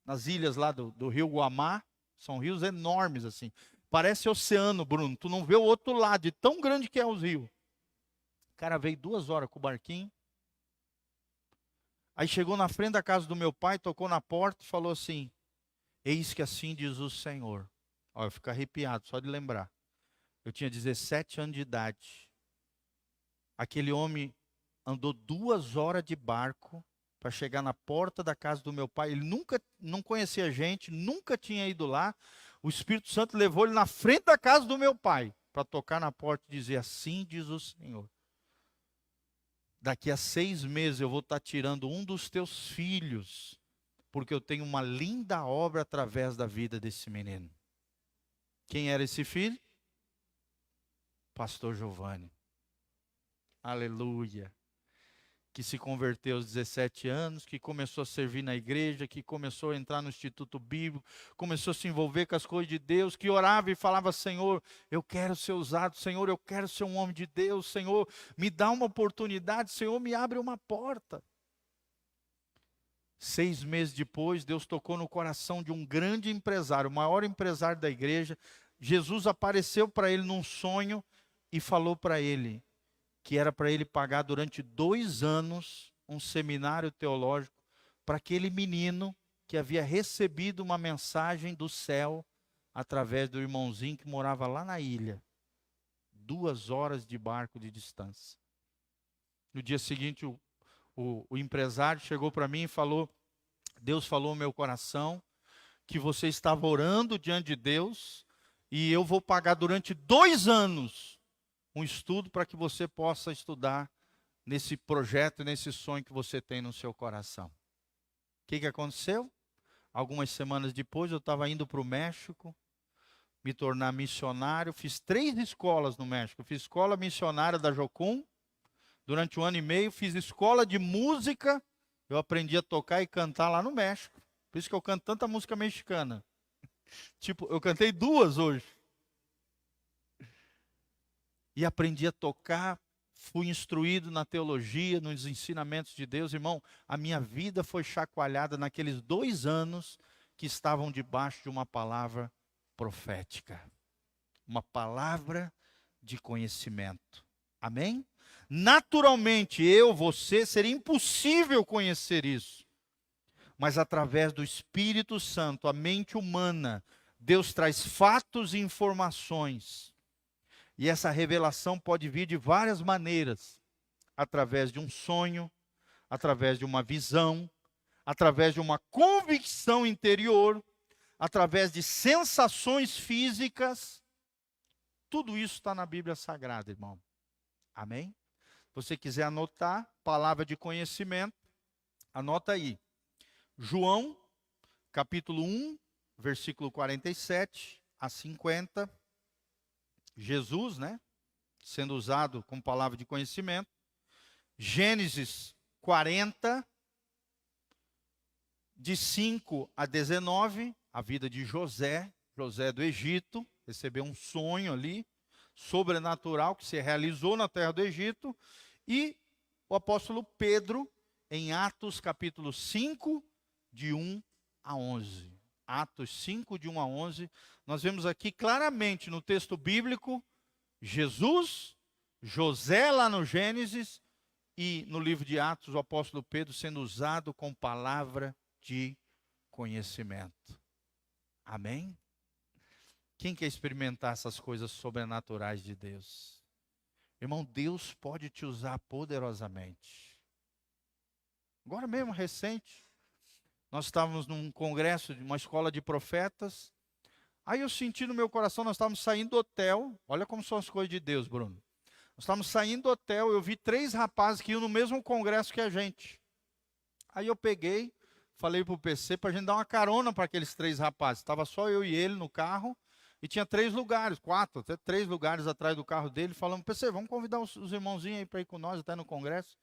Speaker 1: nas ilhas lá do rio Guamá. São rios enormes assim. Parece oceano, Bruno. Tu não vê o outro lado, de tão grande que é os rios. O cara veio 2 horas com o barquinho. Aí chegou na frente da casa do meu pai, tocou na porta e falou assim: eis que assim diz o Senhor. Olha, eu fico arrepiado só de lembrar. Eu tinha 17 anos de idade. Aquele homem andou 2 horas de barco para chegar na porta da casa do meu pai. Ele não conhecia a gente, nunca tinha ido lá. O Espírito Santo levou ele na frente da casa do meu pai para tocar na porta e dizer: assim diz o Senhor. Daqui a 6 meses eu vou estar tirando um dos teus filhos, porque eu tenho uma linda obra através da vida desse menino. Quem era esse filho? Pastor Giovanni. Aleluia. Que se converteu aos 17 anos, que começou a servir na igreja, que começou a entrar no Instituto Bíblico, começou a se envolver com as coisas de Deus, que orava e falava: Senhor, eu quero ser usado, Senhor, eu quero ser um homem de Deus, Senhor, me dá uma oportunidade, Senhor, me abre uma porta. 6 meses depois, Deus tocou no coração de um grande empresário, o maior empresário da igreja. Jesus apareceu para ele num sonho e falou para ele que era para ele pagar durante 2 anos um seminário teológico para aquele menino que havia recebido uma mensagem do céu através do irmãozinho que morava lá na ilha. 2 horas de barco de distância. No dia seguinte, o empresário chegou para mim e falou: Deus falou no meu coração que você estava orando diante de Deus e eu vou pagar durante 2 anos um estudo para que você possa estudar nesse projeto, nesse sonho que você tem no seu coração. O que aconteceu? Algumas semanas depois eu estava indo para o México, me tornar missionário. Fiz 3 escolas no México. Fiz escola missionária da Jocum durante 1 ano e meio. Fiz escola de música. Eu aprendi a tocar e cantar lá no México. Por isso que eu canto tanta música mexicana. Tipo, eu cantei 2 hoje. E aprendi a tocar, fui instruído na teologia, nos ensinamentos de Deus. Irmão, a minha vida foi chacoalhada naqueles 2 anos que estavam debaixo de uma palavra profética. Uma palavra de conhecimento. Amém? Naturalmente, você, seria impossível conhecer isso. Mas através do Espírito Santo, a mente humana, Deus traz fatos e informações. E essa revelação pode vir de várias maneiras. Através de um sonho, através de uma visão, através de uma convicção interior, através de sensações físicas. Tudo isso está na Bíblia Sagrada, irmão. Amém? Se você quiser anotar, palavra de conhecimento, anota aí. João, capítulo 1, versículo 47 a 50. Jesus, né? Sendo usado como palavra de conhecimento. Gênesis 40, de 5 a 19, a vida de José, José do Egito, recebeu um sonho ali, sobrenatural, que se realizou na terra do Egito, e o apóstolo Pedro, em Atos capítulo 5, de 1 a 11. Atos 5, de 1 a 11, nós vemos aqui claramente no texto bíblico, Jesus, José lá no Gênesis, e no livro de Atos, o apóstolo Pedro sendo usado com palavra de conhecimento. Amém? Quem quer experimentar essas coisas sobrenaturais de Deus? Irmão, Deus pode te usar poderosamente. Agora mesmo, recente, nós estávamos num congresso de uma escola de profetas. Aí eu senti no meu coração, nós estávamos saindo do hotel. Olha como são as coisas de Deus, Bruno. Nós estávamos saindo do hotel, eu vi 3 rapazes que iam no mesmo congresso que a gente. Aí eu peguei, falei para o PC para a gente dar uma carona para aqueles 3 rapazes. Estava só eu e ele no carro. E tinha 3 lugares, 4, até 3 lugares atrás do carro dele. Falamos, PC, vamos convidar os irmãozinhos aí para ir com nós até no congresso.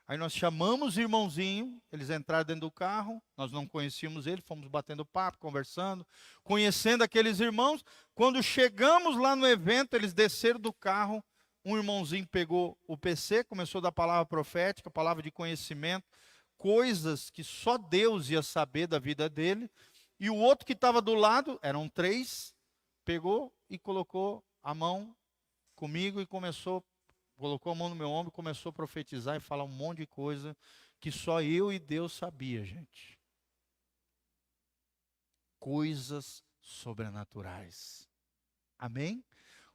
Speaker 1: Aí nós chamamos os irmãozinhos, eles entraram dentro do carro, nós não conhecíamos ele, fomos batendo papo, conversando, conhecendo aqueles irmãos. Quando chegamos lá no evento, eles desceram do carro, um irmãozinho pegou o PC, começou a dar palavra profética, palavra de conhecimento, coisas que só Deus ia saber da vida dele. E o outro que estava do lado, eram 3, pegou e colocou a mão comigo e colocou a mão no meu ombro, começou a profetizar e falar um monte de coisa que só eu e Deus sabia, gente. Coisas sobrenaturais. Amém?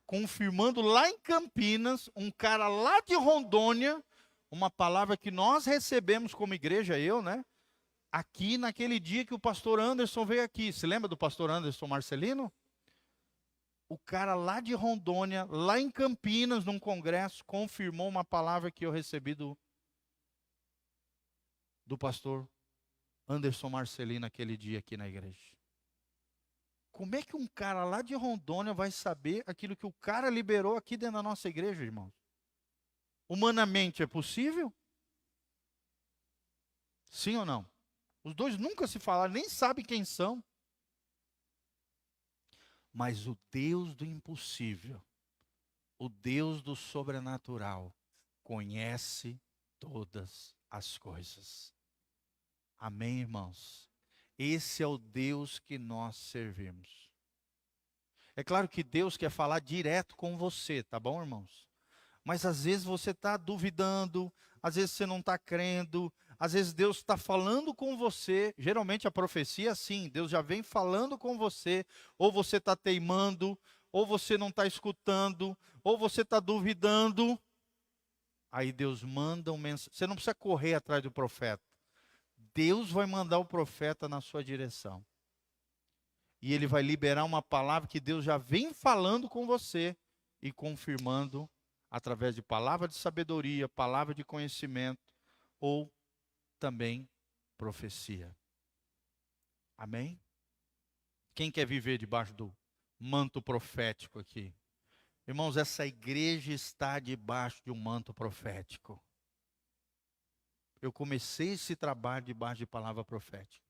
Speaker 1: Confirmando lá em Campinas, um cara lá de Rondônia, uma palavra que nós recebemos como igreja, eu, né? Aqui naquele dia que o pastor Anderson veio aqui. Se lembra do pastor Anderson Marcelino? O cara lá de Rondônia, lá em Campinas, num congresso, confirmou uma palavra que eu recebi do pastor Anderson Marcelino naquele dia aqui na igreja. Como é que um cara lá de Rondônia vai saber aquilo que o cara liberou aqui dentro da nossa igreja, irmãos? Humanamente é possível? Sim ou não? Os dois nunca se falaram, nem sabem quem são. Mas o Deus do impossível, o Deus do sobrenatural, conhece todas as coisas. Amém, irmãos? Esse é o Deus que nós servimos. É claro que Deus quer falar direto com você, tá bom, irmãos? Mas às vezes você está duvidando, às vezes você não está crendo, às vezes Deus está falando com você. Geralmente a profecia é assim, Deus já vem falando com você, ou você está teimando, ou você não está escutando, ou você está duvidando. Aí Deus manda um mensagem. Você não precisa correr atrás do profeta. Deus vai mandar o profeta na sua direção. E ele vai liberar uma palavra que Deus já vem falando com você e confirmando através de palavra de sabedoria, palavra de conhecimento ou também profecia. Amém? Quem quer viver debaixo do manto profético aqui? Irmãos, essa igreja está debaixo de um manto profético. Eu comecei esse trabalho debaixo de palavra profética.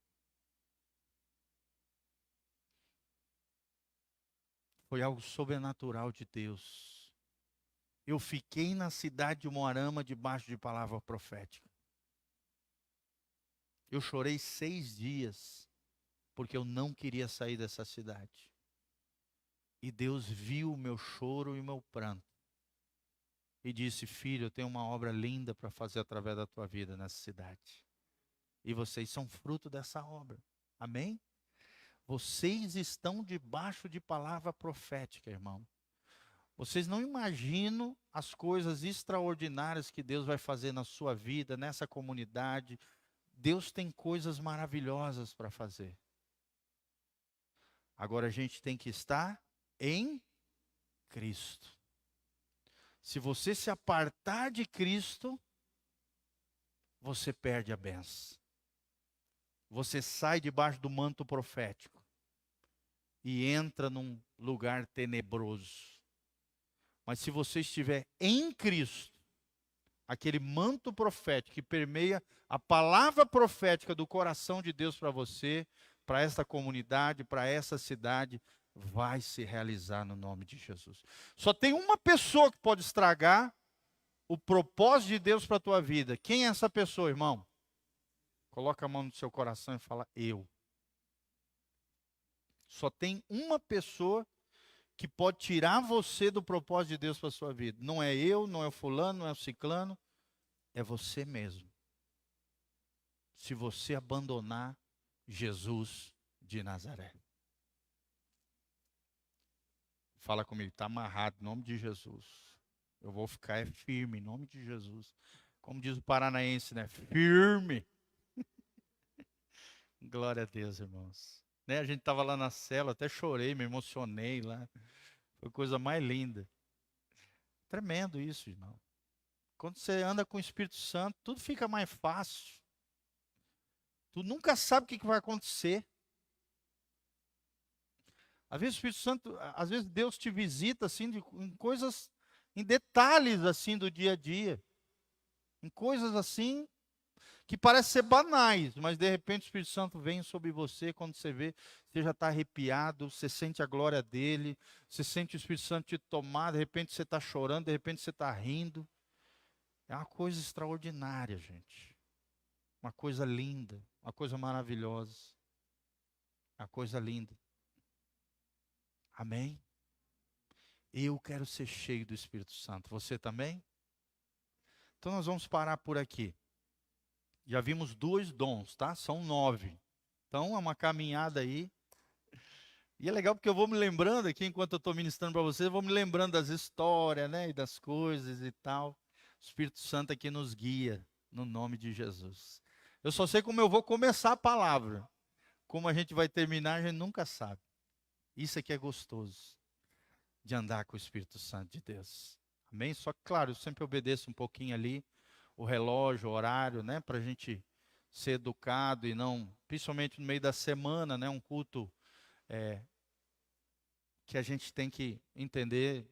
Speaker 1: Foi algo sobrenatural de Deus. Eu fiquei na cidade de Moarama debaixo de palavra profética. Eu chorei 6 dias, porque eu não queria sair dessa cidade. E Deus viu o meu choro e o meu pranto. E disse, filho, eu tenho uma obra linda para fazer através da tua vida nessa cidade. E vocês são fruto dessa obra. Amém? Vocês estão debaixo de palavra profética, irmão. Vocês não imaginam as coisas extraordinárias que Deus vai fazer na sua vida, nessa comunidade, Deus tem coisas maravilhosas para fazer. Agora a gente tem que estar em Cristo. Se você se apartar de Cristo, você perde a bênção. Você sai debaixo do manto profético e entra num lugar tenebroso. Mas se você estiver em Cristo, aquele manto profético que permeia a palavra profética do coração de Deus para você, para essa comunidade, para essa cidade, vai se realizar no nome de Jesus. Só tem uma pessoa que pode estragar o propósito de Deus para a tua vida. Quem é essa pessoa, irmão? Coloca a mão no seu coração e fala, eu. Só tem uma pessoa que pode tirar você do propósito de Deus para a sua vida. Não é eu, não é o fulano, não é o ciclano, é você mesmo. Se você abandonar Jesus de Nazaré. Fala comigo, está amarrado em nome de Jesus. Eu vou ficar firme em nome de Jesus. Como diz o paranaense, né? Firme. Glória a Deus, irmãos. Né? A gente estava lá na cela, até chorei, me emocionei lá. Foi a coisa mais linda. Tremendo isso, irmão. Quando você anda com o Espírito Santo, tudo fica mais fácil. Tu nunca sabe o que vai acontecer. Às vezes o Espírito Santo, às vezes Deus te visita assim em coisas, em detalhes assim do dia a dia. Em coisas assim que parecem ser banais, mas de repente o Espírito Santo vem sobre você, quando você vê, você já está arrepiado, você sente a glória dele, você sente o Espírito Santo te tomar, de repente você está chorando, de repente você está rindo. É uma coisa extraordinária, gente. Uma coisa linda, uma coisa maravilhosa. Uma coisa linda. Amém? Eu quero ser cheio do Espírito Santo. Você também? Então nós vamos parar por aqui. Já vimos 2 dons, tá? São 9. Então é uma caminhada aí. E é legal porque eu vou me lembrando aqui, enquanto eu estou ministrando para vocês, eu vou me lembrando das histórias, né? E das coisas e tal. O Espírito Santo aqui nos guia, no nome de Jesus. Eu só sei como eu vou começar a palavra. Como a gente vai terminar, a gente nunca sabe. Isso aqui é gostoso, de andar com o Espírito Santo de Deus. Amém? Só que, claro, eu sempre obedeço um pouquinho ali, o relógio, o horário, né? Para a gente ser educado e não, principalmente no meio da semana, né? Um culto que a gente tem que entender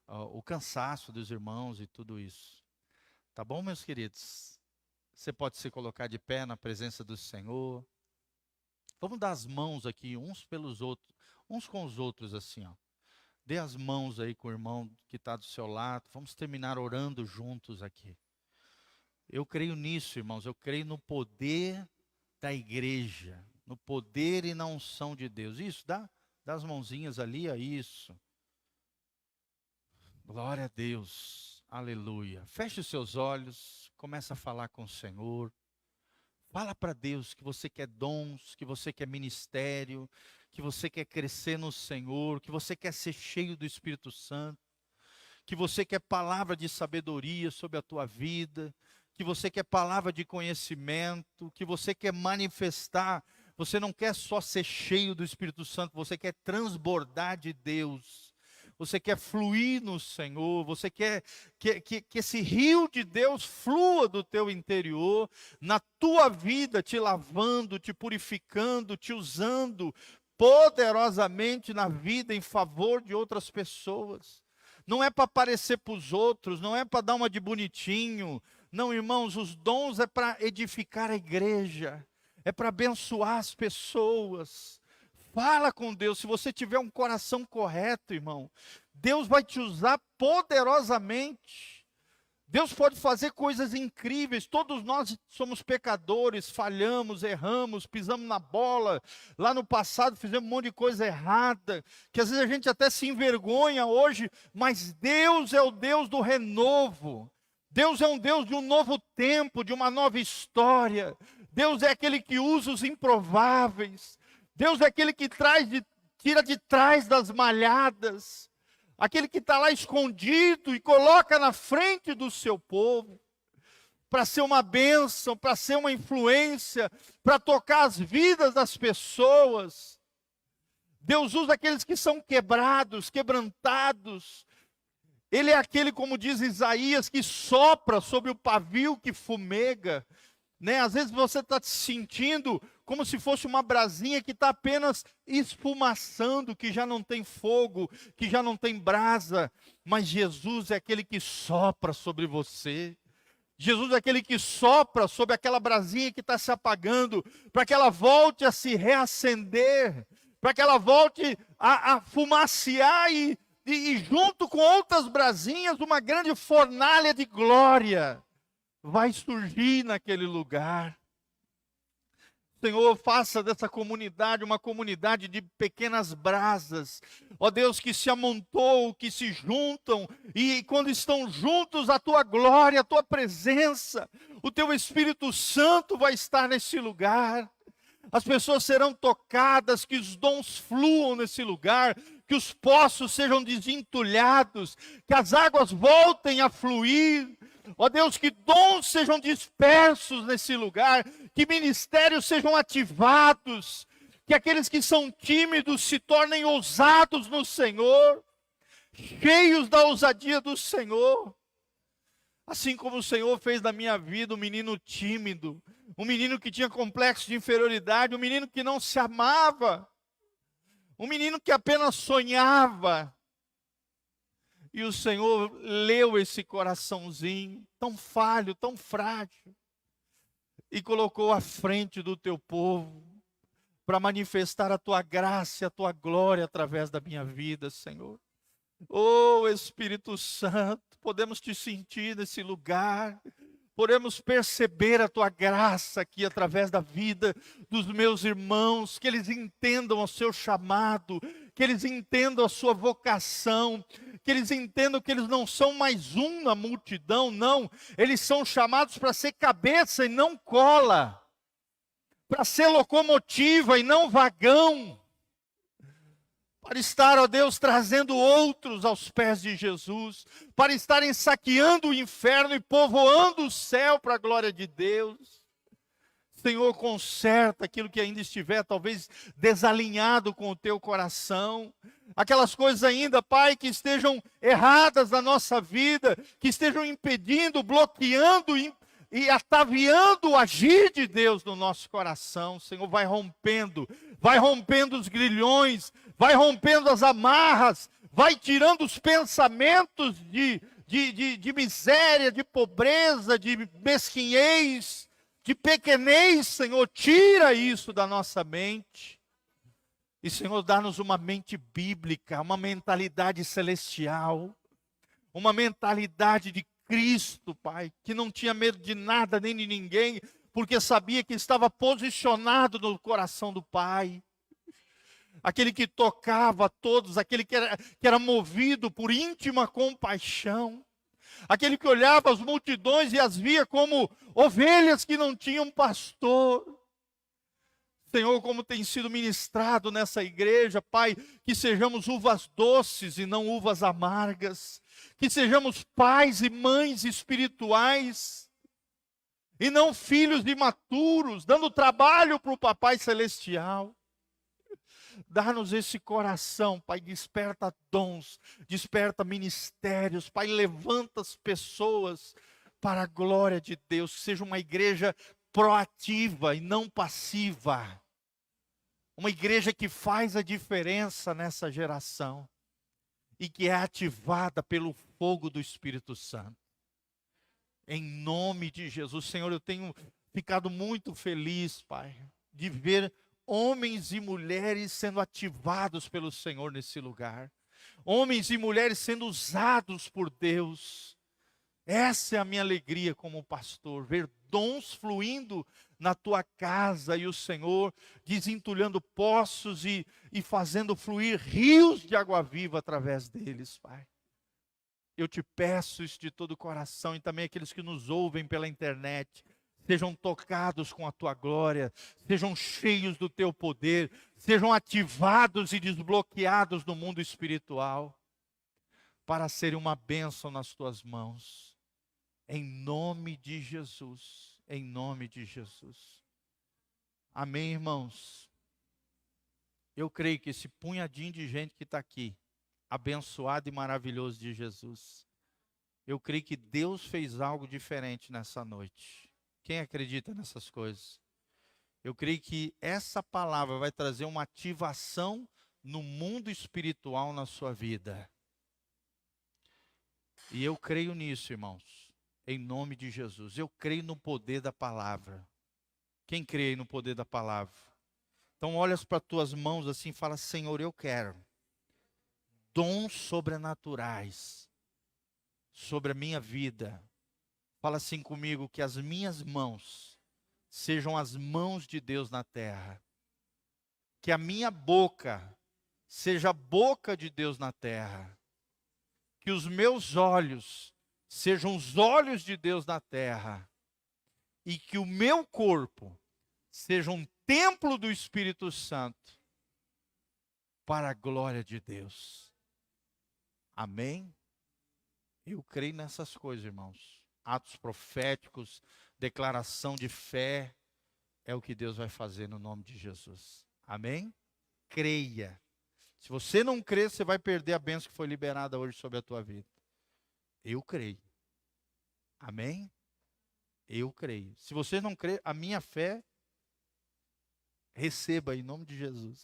Speaker 1: o cansaço dos irmãos e tudo isso. Tá bom, meus queridos? Você pode se colocar de pé na presença do Senhor. Vamos dar as mãos aqui, uns pelos outros, uns com os outros assim, ó. Dê as mãos aí com o irmão que está do seu lado. Vamos terminar orando juntos aqui. Eu creio nisso, irmãos. Eu creio no poder da igreja, no poder e na unção de Deus. Isso, dá as mãozinhas ali, é isso. Glória a Deus. Aleluia. Feche os seus olhos, começa a falar com o Senhor. Fala para Deus que você quer dons, que você quer ministério, que você quer crescer no Senhor, que você quer ser cheio do Espírito Santo, que você quer palavra de sabedoria sobre a tua vida, que você quer palavra de conhecimento, que você quer manifestar. Você não quer só ser cheio do Espírito Santo, você quer transbordar de Deus. Você quer fluir no Senhor, você quer que esse rio de Deus flua do teu interior, na tua vida, te lavando, te purificando, te usando poderosamente na vida em favor de outras pessoas. Não é para aparecer para os outros, não é para dar uma de bonitinho. Não, irmãos, os dons é para edificar a igreja, é para abençoar as pessoas. Fala com Deus, se você tiver um coração correto, irmão, Deus vai te usar poderosamente. Deus pode fazer coisas incríveis. Todos nós somos pecadores, falhamos, erramos, pisamos na bola. Lá no passado fizemos um monte de coisa errada, que às vezes a gente até se envergonha hoje, mas Deus é o Deus do renovo. Deus é um Deus de um novo tempo, de uma nova história. Deus é aquele que usa os improváveis. Deus é aquele que tira de trás das malhadas. Aquele que está lá escondido e coloca na frente do seu povo. para ser uma bênção, para ser uma influência, para tocar as vidas das pessoas. Deus usa aqueles que são quebrados, quebrantados. Ele é aquele, como diz Isaías, que sopra sobre o pavio que fumega. Né? Às vezes você está se sentindo como se fosse uma brasinha que está apenas esfumaçando, que já não tem fogo, que já não tem brasa. Mas Jesus é aquele que sopra sobre você. Jesus é aquele que sopra sobre aquela brasinha que está se apagando, para que ela volte a se reacender, para que ela volte a fumaciar e junto com outras brasinhas, uma grande fornalha de glória vai surgir naquele lugar. Senhor, faça dessa comunidade uma comunidade de pequenas brasas, ó Deus, que se amontoam, que se juntam, e quando estão juntos, a Tua glória, a Tua presença, o Teu Espírito Santo vai estar nesse lugar. As pessoas serão tocadas, que os dons fluam nesse lugar, que os poços sejam desentulhados, que as águas voltem a fluir. Ó Deus, que dons sejam dispersos nesse lugar, que ministérios sejam ativados, que aqueles que são tímidos se tornem ousados no Senhor, cheios da ousadia do Senhor. Assim como o Senhor fez na minha vida um menino tímido, um menino que tinha complexo de inferioridade, um menino que não se amava, um menino que apenas sonhava. E o Senhor leu esse coraçãozinho, tão falho, tão frágil, e colocou à frente do teu povo, para manifestar a tua graça e a tua glória através da minha vida, Senhor. Oh Espírito Santo, podemos te sentir nesse lugar, podemos perceber a tua graça aqui através da vida dos meus irmãos, que eles entendam o seu chamado, que eles entendam a sua vocação, que eles entendam que eles não são mais um na multidão, não, eles são chamados para ser cabeça e não cola, para ser locomotiva e não vagão, para estar, ó Deus, trazendo outros aos pés de Jesus, para estarem saqueando o inferno e povoando o céu para a glória de Deus. Senhor, conserta aquilo que ainda estiver talvez desalinhado com o teu coração, aquelas coisas ainda, Pai, que estejam erradas na nossa vida, que estejam impedindo, bloqueando e ataviando o agir de Deus no nosso coração. Senhor, vai rompendo os grilhões, vai rompendo as amarras, vai tirando os pensamentos de miséria, de pobreza, de mesquinhez, de pequenez. Senhor, tira isso da nossa mente. E, Senhor, dá-nos uma mente bíblica, uma mentalidade celestial, uma mentalidade de Cristo, Pai, que não tinha medo de nada nem de ninguém, porque sabia que estava posicionado no coração do Pai. Aquele que tocava a todos, aquele que era movido por íntima compaixão, aquele que olhava as multidões e as via como ovelhas que não tinham pastor. Senhor, como tem sido ministrado nessa igreja, Pai, que sejamos uvas doces e não uvas amargas, que sejamos pais e mães espirituais, e não filhos imaturos, dando trabalho para o Papai Celestial. Dá-nos esse coração, Pai, desperta dons, desperta ministérios, Pai, levanta as pessoas para a glória de Deus, que seja uma igreja proativa e não passiva, uma igreja que faz a diferença nessa geração, e que é ativada pelo fogo do Espírito Santo. Em nome de Jesus, Senhor, eu tenho ficado muito feliz, Pai, de ver homens e mulheres sendo ativados pelo Senhor nesse lugar. Homens e mulheres sendo usados por Deus. Essa é a minha alegria como pastor, ver dons fluindo na tua casa e o Senhor desentulhando poços e fazendo fluir rios de água viva através deles, Pai. Eu te peço isso de todo o coração, e também aqueles que nos ouvem pela internet, sejam tocados com a tua glória, sejam cheios do teu poder, sejam ativados e desbloqueados no mundo espiritual, para serem uma bênção nas tuas mãos. Em nome de Jesus. Em nome de Jesus. Amém, irmãos? Eu creio que esse punhadinho de gente que está aqui, abençoado e maravilhoso de Jesus, eu creio que Deus fez algo diferente nessa noite. Quem acredita nessas coisas? Eu creio que essa palavra vai trazer uma ativação no mundo espiritual na sua vida. E eu creio nisso, irmãos, em nome de Jesus. Eu creio no poder da palavra. Quem crê no poder da palavra? Então olha para as tuas mãos assim e fala: Senhor, eu quero dons sobrenaturais sobre a minha vida. Fala assim comigo, que as minhas mãos sejam as mãos de Deus na terra. Que a minha boca seja a boca de Deus na terra. Que os meus olhos sejam os olhos de Deus na terra. E que o meu corpo seja um templo do Espírito Santo para a glória de Deus. Amém? Eu creio nessas coisas, irmãos. Atos proféticos, declaração de fé, é o que Deus vai fazer no nome de Jesus. Amém? Creia. Se você não crer, você vai perder a bênção que foi liberada hoje sobre a tua vida. Eu creio. Amém? Eu creio. Se você não crer, a minha fé, receba em nome de Jesus.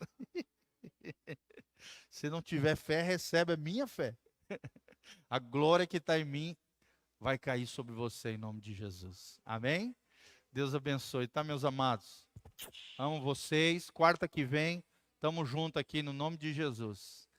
Speaker 1: Se não tiver fé, recebe a minha fé. A glória que está em mim vai cair sobre você em nome de Jesus. Amém? Deus abençoe, tá, meus amados? Amo vocês. Quarta que vem, estamos juntos aqui no nome de Jesus.